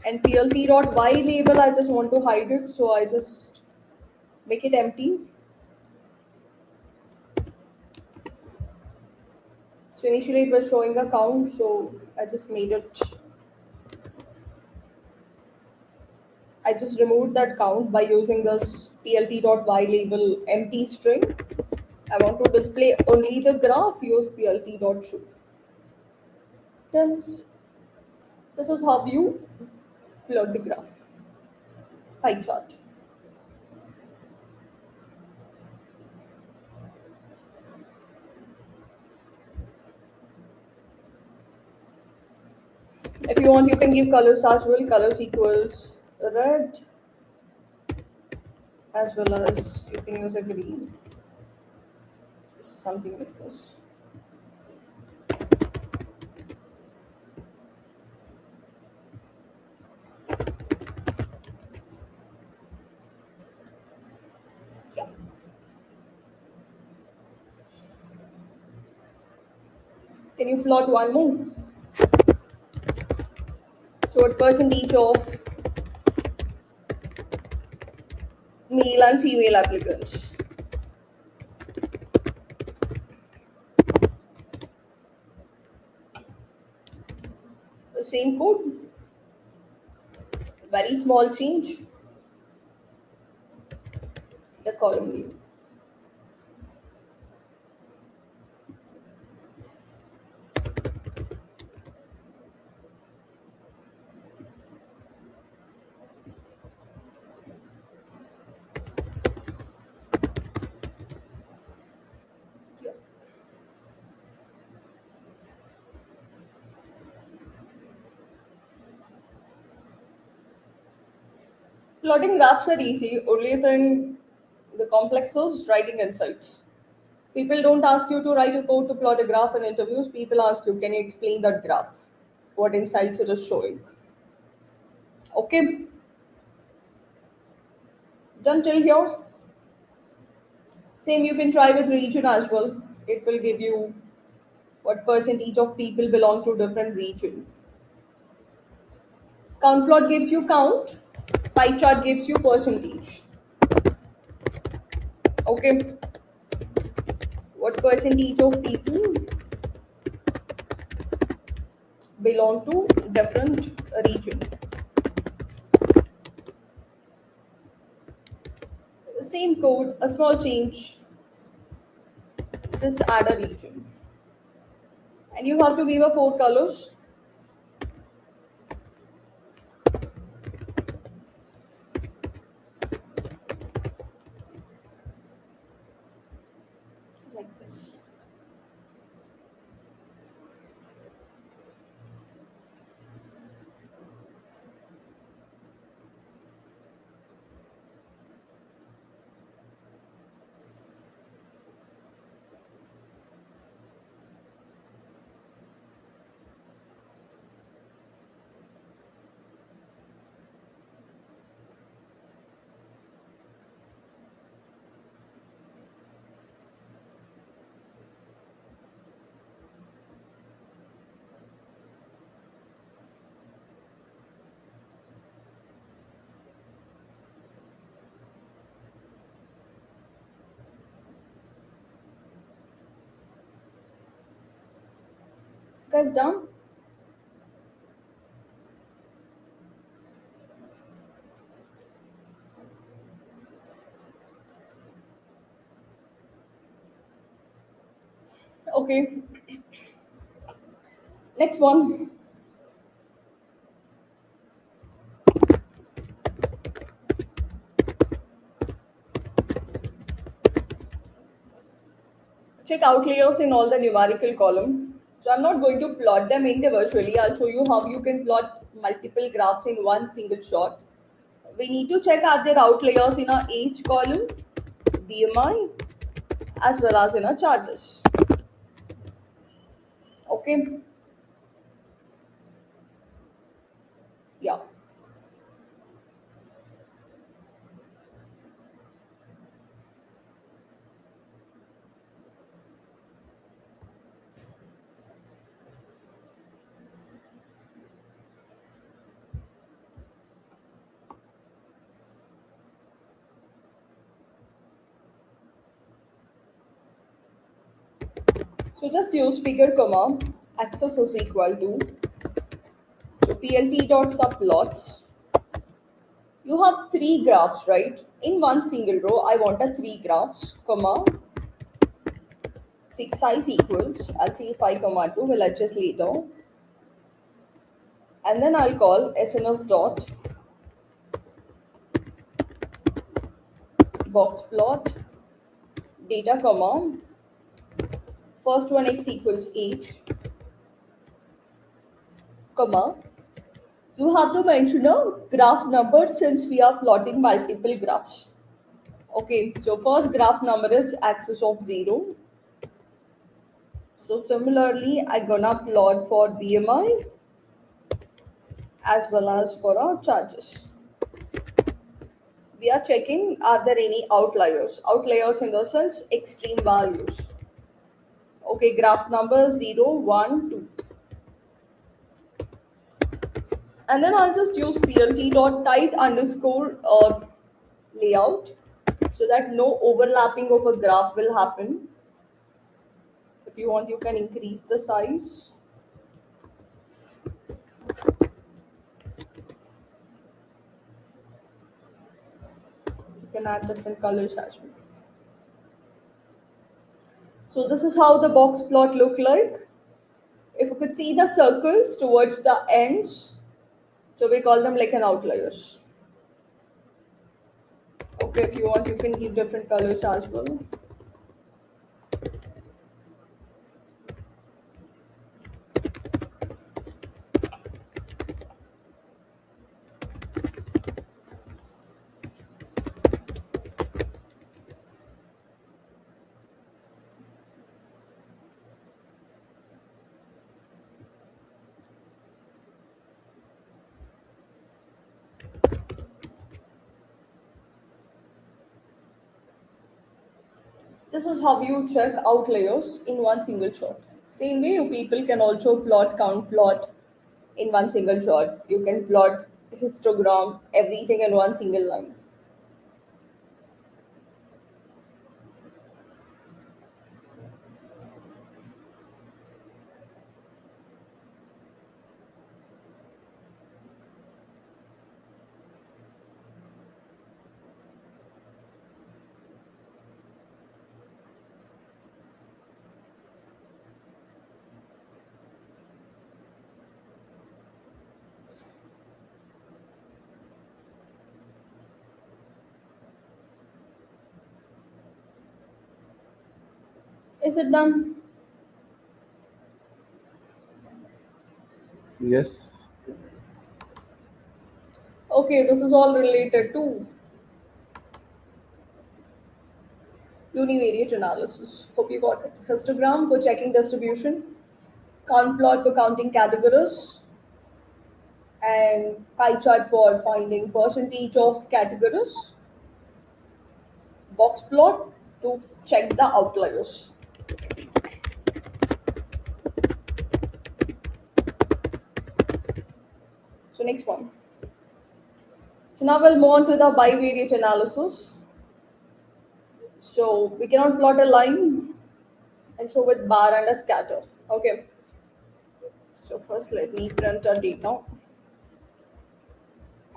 And PLT dot Y label, I just want to hide it, so I just make it empty. So initially it was showing a count, so I just made it. I just removed that count by using this PLT.y label empty string. I want to display only the graph, use PLT.show. Then this is how you plot the graph. Pie chart. If you want, you can give colors as well. Colors equals red, as well as you can use a green. Something like this. Yeah. Can you plot one more? So what percentage of male and female applicants? The same code, very small change, the column name. Yeah. Plotting graphs are easy, only thing the complex is writing insights. People don't ask you to write a code to plot a graph in interviews. People ask you, can you explain that graph? What insights it is showing? Okay, done till here. Same you can try with region as well. It will give you what percentage of people belong to different region. Count plot gives you count. Pie chart gives you percentage. Okay, what percentage of people belong to different region. Same code, a small change. Just add a region. And you have to give a 4 colors. Like this. Guys, done? Okay. Next one. Check outliers in all the numerical column. So I'm not going to plot them individually. I'll show you how you can plot multiple graphs in one single shot. We need to check are there outliers in our age column, BMI, as well as in our charges. Okay. Yeah. So just use figure comma, axis is equal to, so plt dot subplots. You have 3 graphs, right? In one single row, I want a 3 graphs, comma, fix size equals, I'll say 5 comma 2, we'll adjust later. And then I'll call SNS dot box plot data comma, first one x equals age, comma, you have to mention a graph number since we are plotting multiple graphs. Okay, so first graph number is axis of 0. So similarly, I gonna plot for BMI as well as for our charges. We are checking are there any outliers? Outliers in the sense extreme values. Okay, graph number 0, 1, 2. And then I'll just use plt.tight underscore layout so that no overlapping of a graph will happen. If you want, you can increase the size. You can add different colors as well. So this is how the box plot look like. If you could see the circles towards the ends, so we call them like an outliers. Okay, if you want, you can give different colors as well. This is how you check outliers in one single shot. Same way, you people can also plot count plot in one single shot. You can plot histogram, everything in one single line. Is it done? Yes. Okay, this is all related to univariate analysis. Hope you got it. Histogram for checking distribution, count plot for counting categories, and pie chart for finding percentage of categories, box plot to check the outliers. So next one. So now we'll move on to the bivariate analysis. So we cannot plot a line and show with bar and a scatter. Okay. So first let me print our data.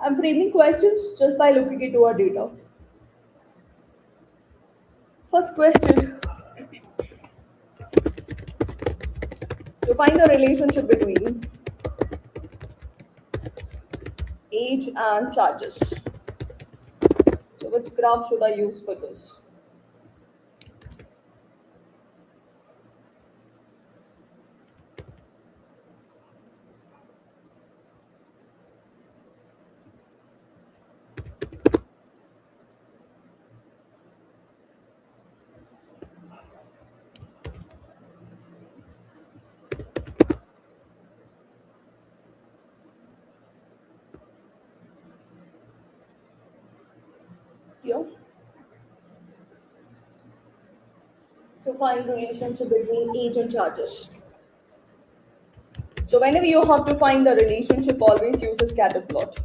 I'm framing questions just by looking into our data. First question. So find the relationship between age and charges. So which graph should I use for this? Here. So find relationship between age and charges. So whenever you have to find the relationship, always use a scatter plot.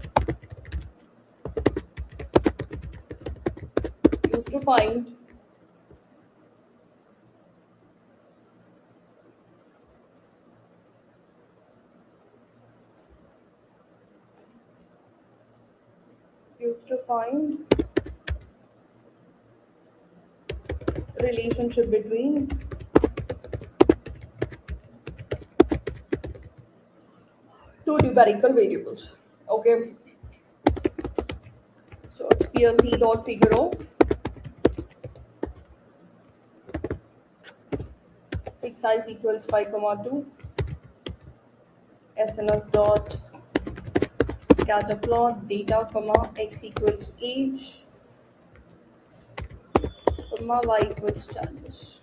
Use to find use to find relationship between two numerical variables. Okay. So it's plt dot figure of fix size equals 5 comma 2 sns dot scatter plot data comma x equals age comma y equals charges.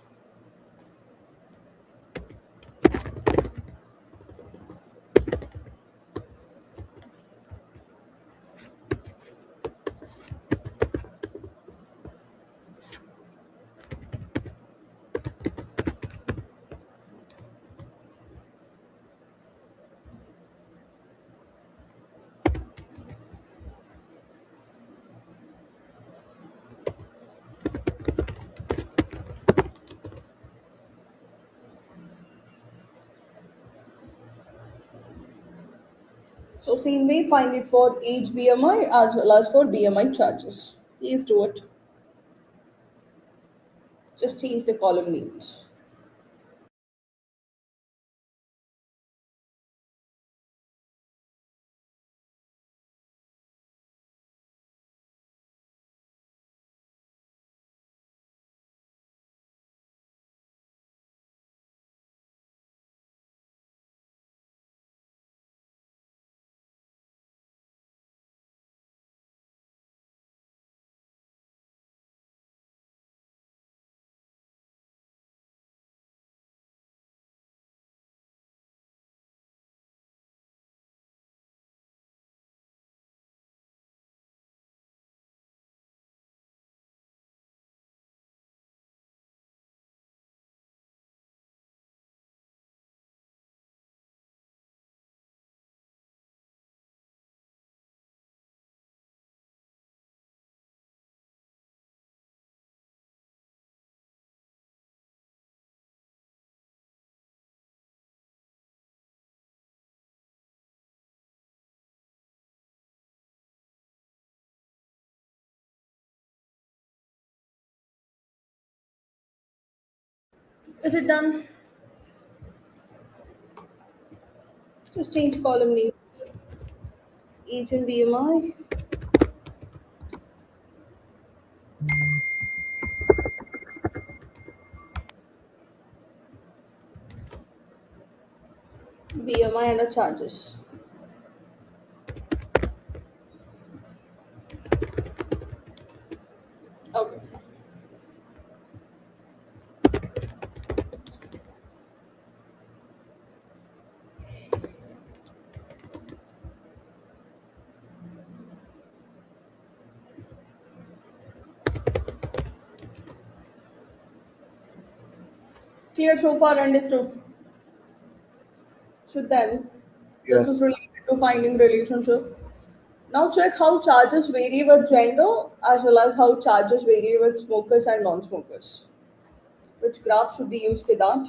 So same way, find it for each BMI as well as for BMI charges. Please do it. Just change the column names. Is it done? Just change column name. Age and BMI. BMI and the charges. Okay. Clear so far, understood. So then, this Yes. is related to finding relationship. Now check how charges vary with gender as well as how charges vary with smokers and non-smokers. Which graph should be used for that?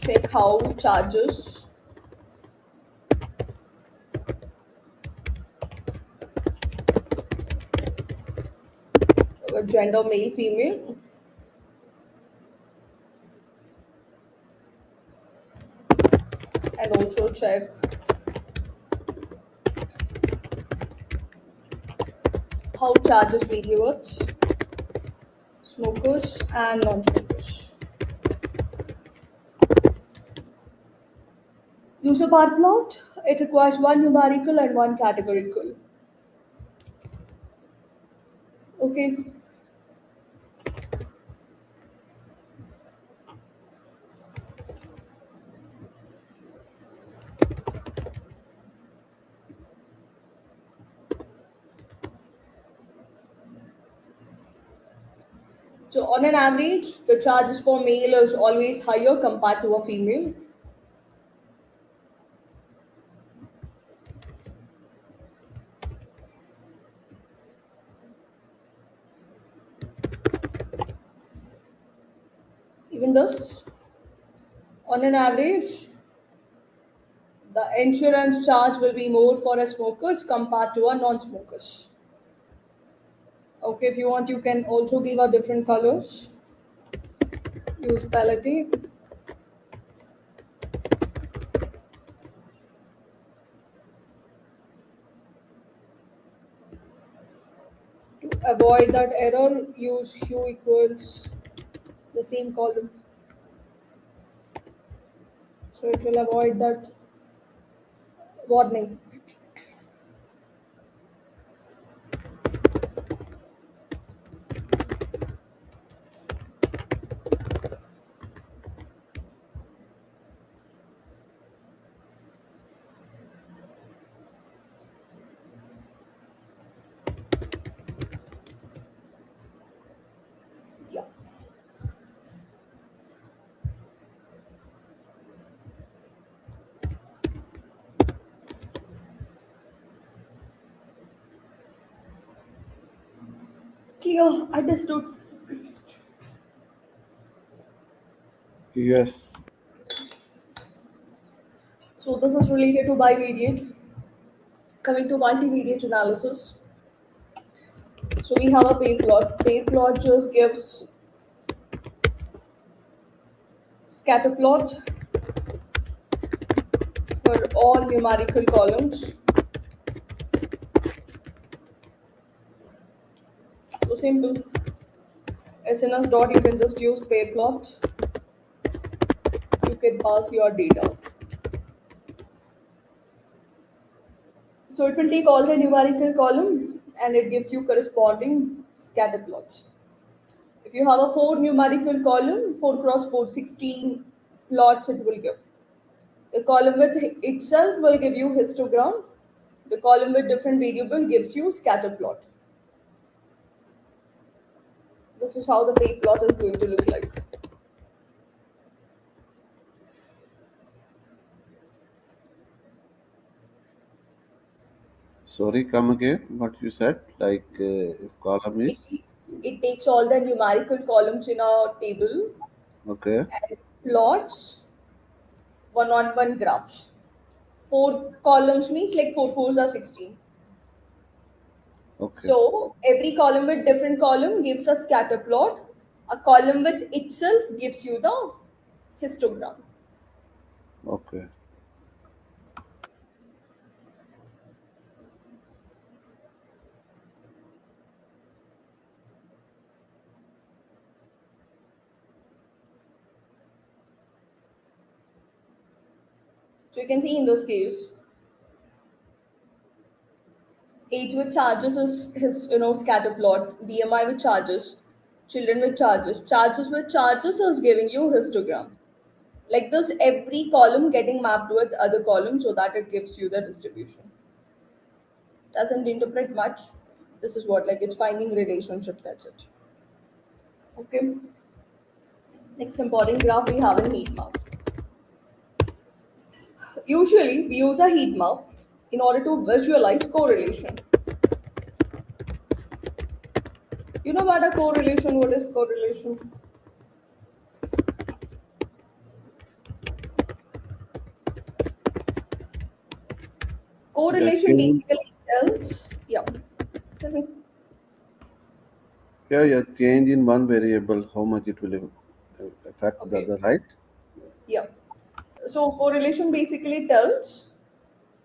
Check how charges with gender male female and also check how charges vary with smokers and non-smokers. Use a bar plot. It requires one numerical and one categorical. Okay. So on an average, the charges for male is always higher compared to a female. Even this, on an average, the insurance charge will be more for a smokers compared to a non-smokers. Okay, if you want, you can also give a different colors. Use palette to avoid that error. Use hue equals the same column, so it will avoid that warning. Yeah. Clear. Understood. Yes. So this is related to bivariate. Coming to multivariate analysis. So we have a pair plot. Pair plot just gives scatter plot for all numerical columns. So simple. SNS dot, you can just use pair plot. You can pass your data. So it will take all the numerical column and it gives you corresponding scatter plots. If you have a 4 numerical column, 4 cross 4, 16 plots it will give. The column with itself will give you histogram. The column with different variable gives you scatter plot. This is how the pay plot is going to look like. Sorry, come again. What you said? Like if column is It takes all the numerical columns in a table okay. and plots one-on-one graphs. 4 columns means like 4 fours are 16. Okay. So every column with different column gives a scatter plot. A column with itself gives you the histogram. Okay. So you can see in this case, age with charges is his scatter plot. BMI with charges, children with charges with charges is giving you histogram. Like this, every column getting mapped with other columns so that it gives you the distribution. Doesn't interpret much. This is what, like, it's finding relationship. That's it. Okay. Next important graph we have in heat map. Usually we use a heat map in order to visualize correlation. You know about a correlation? What is correlation? The Correlation change, basically tells, yeah. Tell me. yeah, change in one variable, how much it will affect the Okay. other, right? Yeah. So correlation basically tells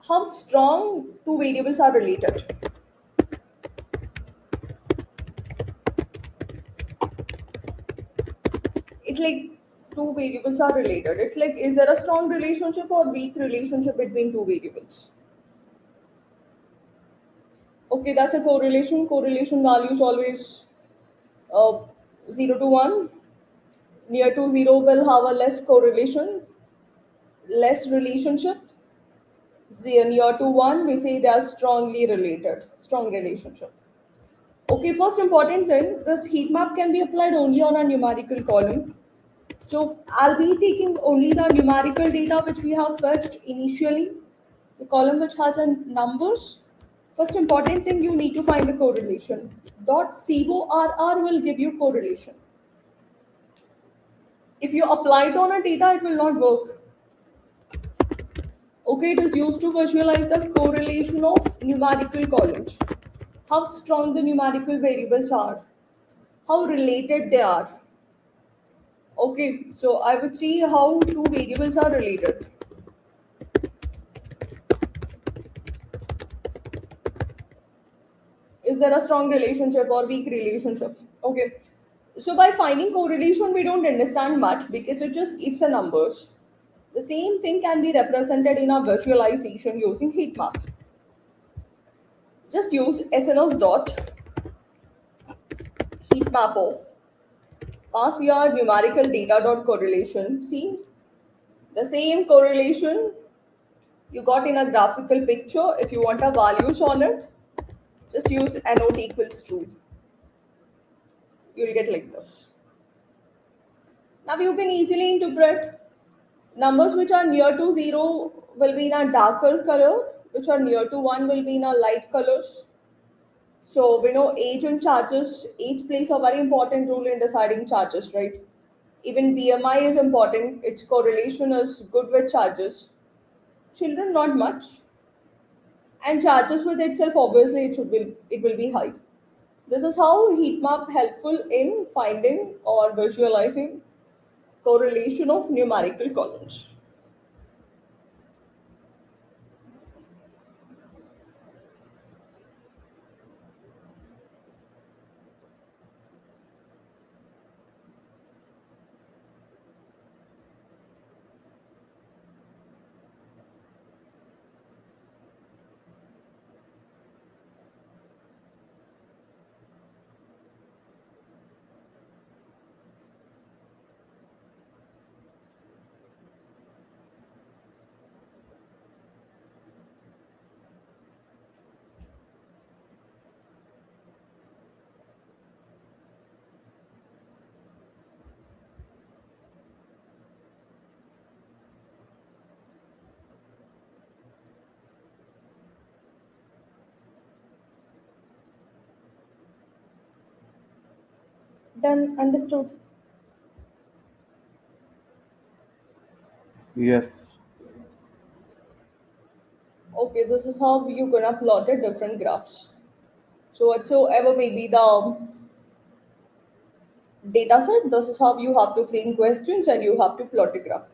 how strong two variables are related. It's like two variables are related. It's like, is there a strong relationship or weak relationship between two variables? Okay, that's a correlation. Correlation values always uh, 0 to 1. Near to 0 will have a less correlation, less relationship. Near to 1, we say they are strongly related, strong relationship. Okay, first important thing, this heat map can be applied only on a numerical column. So I'll be taking only the numerical data which we have fetched initially, the column which has a numbers. First important thing, you need to find the correlation. .corr will give you correlation. If you apply it on a data, it will not work. Okay, it is used to visualize the correlation of numerical columns. How strong the numerical variables are, how related they are. Okay, so I would see how two variables are related. Is there a strong relationship or weak relationship? Okay, so by finding correlation, we don't understand much because it just gives a numbers. The same thing can be represented in a visualization using heat map. Just use SNS dot heat map of, pass your numerical data dot correlation. See, the same correlation you got in a graphical picture. If you want a values on it, just use NOT equals true. You'll get like this. Now you can easily interpret numbers which are near to 0 will be in a darker color, which are near to 1 will be in a light colors. So we know age and charges, age plays a very important role in deciding charges, right? Even BMI is important, its correlation is good with charges. Children, not much. And charges with itself, obviously, it will be high. This is how heat map helpful in finding or visualizing correlation of numerical columns. Done, understood. Yes. Okay, this is how you're gonna plot a different graphs. So whatsoever may be the data set, this is how you have to frame questions and you have to plot a graph.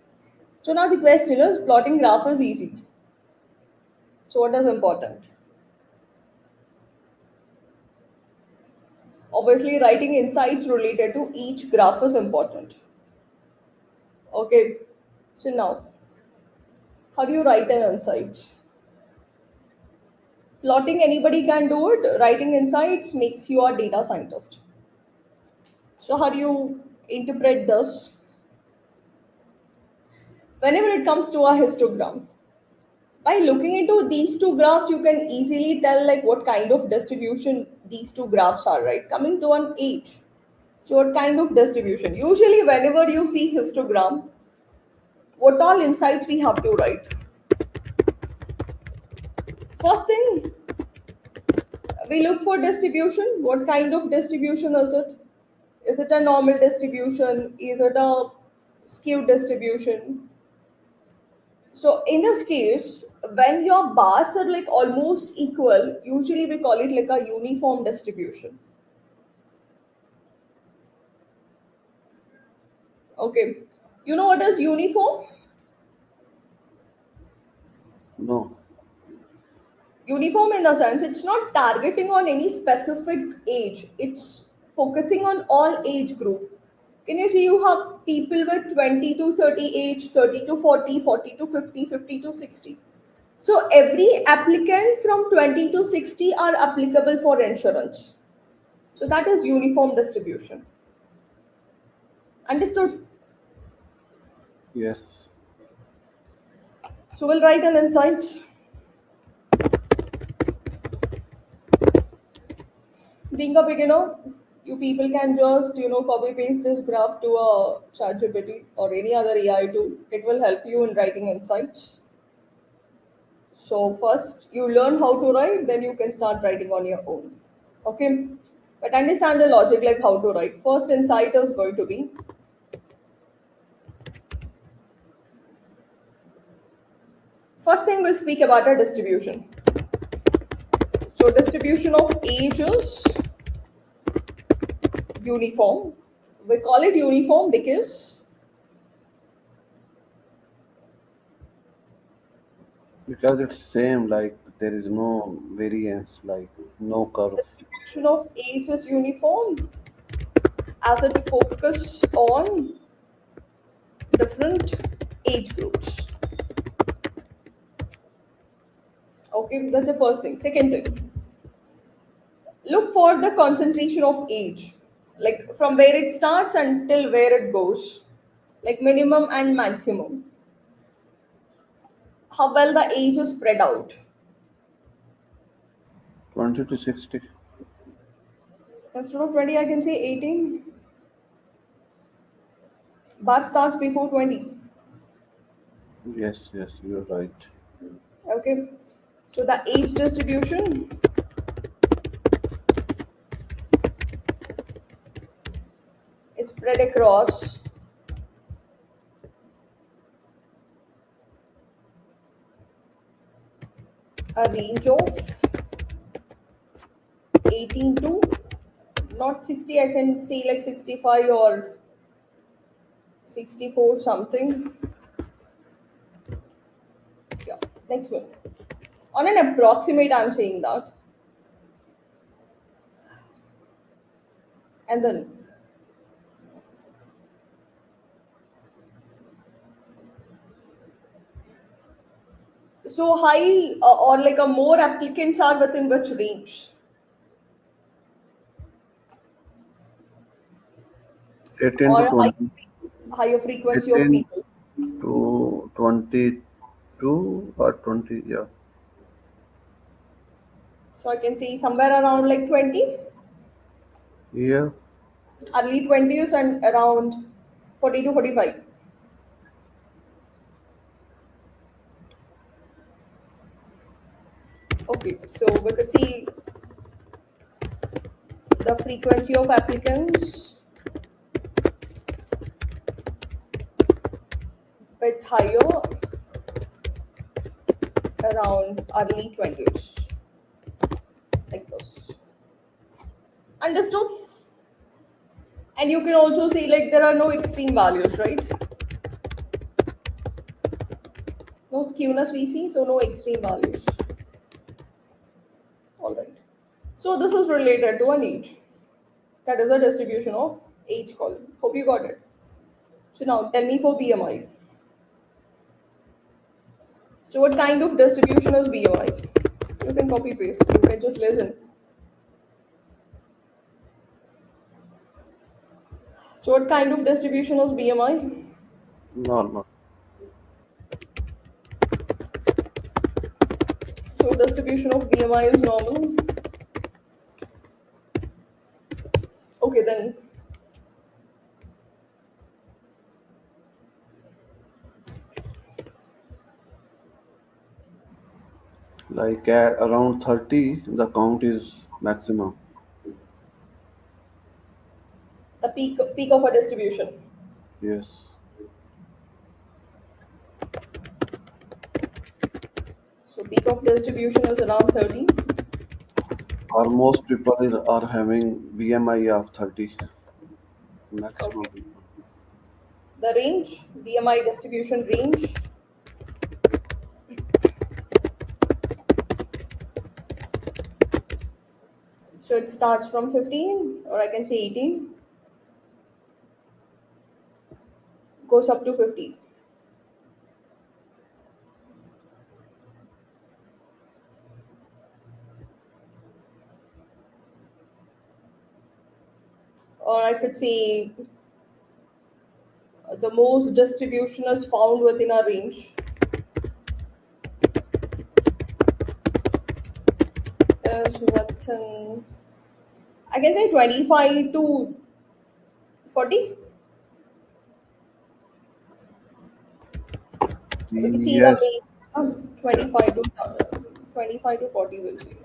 So now the question is plotting graph is easy. So what is important? Obviously, writing insights related to each graph is important. Okay, so now, how do you write an insight? Plotting, anybody can do it. Writing insights makes you a data scientist. So how do you interpret this? Whenever it comes to a histogram, by looking into these two graphs, you can easily tell like what kind of distribution these two graphs are, right? Coming to an age. So what kind of distribution? Usually whenever you see histogram, what all insights we have to write? First thing, we look for distribution. What kind of distribution is it? Is it a normal distribution? Is it a skewed distribution? So in this case, when your bars are like almost equal, usually we call it like a uniform distribution. Okay. You know what is uniform? No. Uniform in the sense it's not targeting on any specific age. It's focusing on all age group. Can you see you have people with 20 to 30 age, 30 to 40, 40 to 50, 50 to 60. So every applicant from 20 to 60 are applicable for insurance. So that is uniform distribution. Understood? Yes. So we'll write an insight. Being a beginner, you people can just copy paste this graph to a ChatGPT or any other AI tool. It will help you in writing insights. So first you learn how to write, then you can start writing on your own. Okay, but understand the logic like how to write. First insight is going to be first thing we'll speak about a distribution. So distribution of ages uniform. We call it uniform Because it's same, like there is no variance, like no curve. distribution of age is uniform as it focus on different age groups. Okay, that's the first thing. Second thing, look for the concentration of age, like from where it starts until where it goes, like minimum and maximum. How well the age is spread out. 20 to 60. Instead of 20, I can say 18. Bar starts before 20. Yes, yes, you're right. Okay, so the age distribution is spread across a range of 18 to not 60, I can say like 65 or 64 something. Yeah, next one. On an approximate, I'm saying that. And then, so high or like a more applicants are within which range? 18 to Or twenty, higher frequency of 18 people? to 22 or 20, yeah. So I can say somewhere around like 20, Yeah, early 20s and around 40 to 45. Okay, so we could see the frequency of applicants bit higher around early 20s, like this. Understood? And you can also see like there are no extreme values, right? No skewness we see, so no extreme values. All right. So this is related to an age. That is a distribution of age column. Hope you got it. So now tell me for BMI. So what kind of distribution is BMI? You can copy paste. You can just listen. So what kind of distribution is BMI? normal. So distribution of BMI is normal. Okay then. Like at around 30, the count is maximum. The peak of a distribution. Yes. So peak of distribution is around 30. Or most people are having BMI of 30. Maximum Okay. people. The range, BMI distribution range. So it starts from 15 or I can say 18, goes up to 50. Or I could say the most distribution is found within a range is within, I can say 25 to 40. We can see the Yes. range 25 to 25 to 40 will be.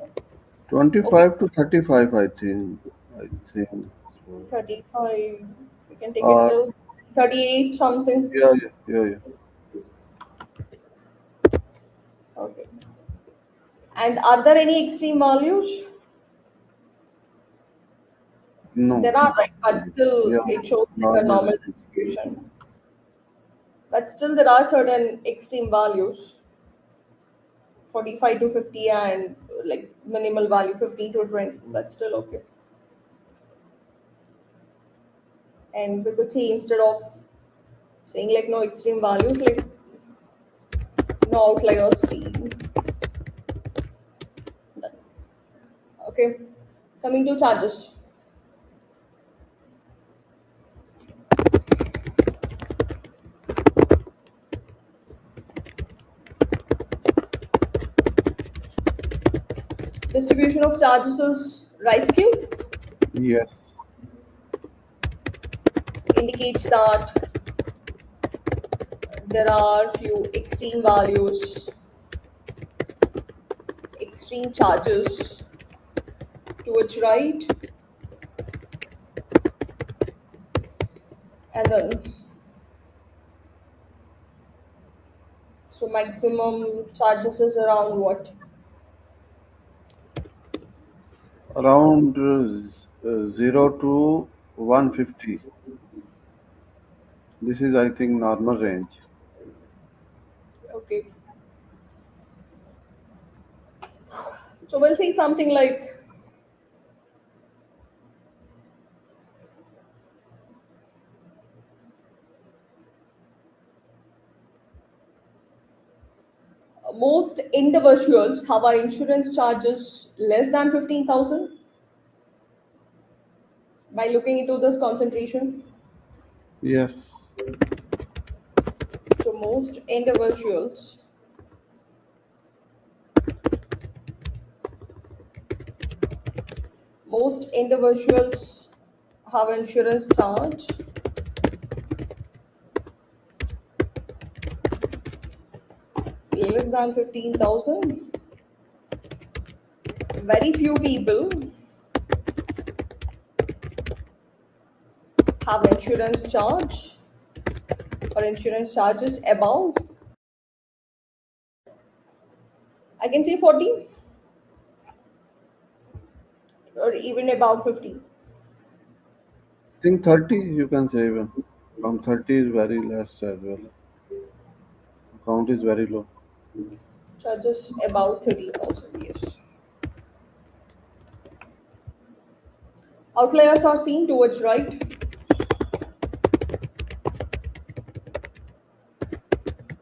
Okay, 25 to 35, I think. I think. So. 35. We can take it Uh, till 38 something. yeah, yeah, yeah, yeah. Okay. And are there any extreme values? No. There are, right, but still Yeah, it shows like a normal normal distribution. distribution. But still there are certain extreme values, 45 to 50 and like minimal value 15 to 20. That's still okay. And we could say instead of saying like no extreme values, like no outliers seen. Done. Okay. Coming to charges. Distribution of charges is right skew, Yes. indicates that there are few extreme values, extreme charges to its right, and then so maximum charges is around what? Around 0 to 150. This is, I think, normal range. Okay. So we'll say something like most individuals have our insurance charges less than 15,000 by looking into this concentration. Yes. So most individuals have insurance charge less than 15,000. Very few people have insurance charge or insurance charges above, I can say 40 or even above 50. I think 30 you can say even. From 30 is very less as well. Count is very low. Charges about 30,000, yes. Outliers are seen towards right.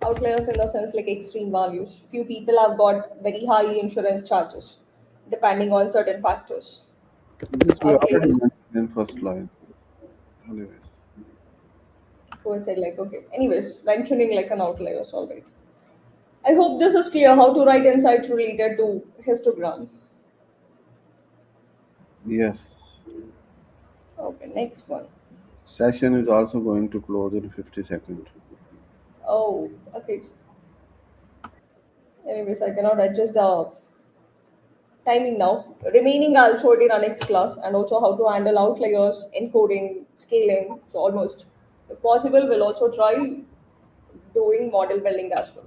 Outliers in the sense like extreme values. Few people have got very high insurance charges depending on certain factors. This we already Outliers. mentioned in first line. Anyways. Who I said like okay. Anyways, mentioning like an outliers, all right. I hope this is clear how to write insights related to histogram. Yes. Okay, next one. Session is also going to close in 50 seconds. Oh, okay. Anyways, I cannot adjust the timing now. Remaining, I'll show it in our next class and also how to handle outliers, encoding, scaling. So almost, if possible, we'll also try doing model building as well.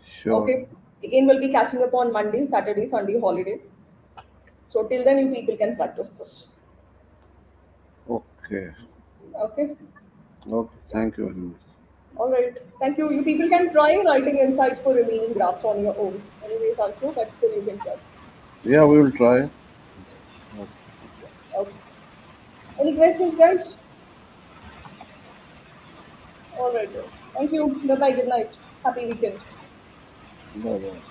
Sure. Okay. Again, we'll be catching up on Monday, Saturday, Sunday holiday. So till then, you people can practice this. Okay. Okay. Okay. Thank you very much. All right. Thank you. You people can try writing insights for remaining graphs on your own. Anyways, also, but still you can try. Yeah, we will try. Okay. Okay. Any questions, guys? All right. Then. Thank you. Bye bye. Good night. Happy weekend. Bye bye.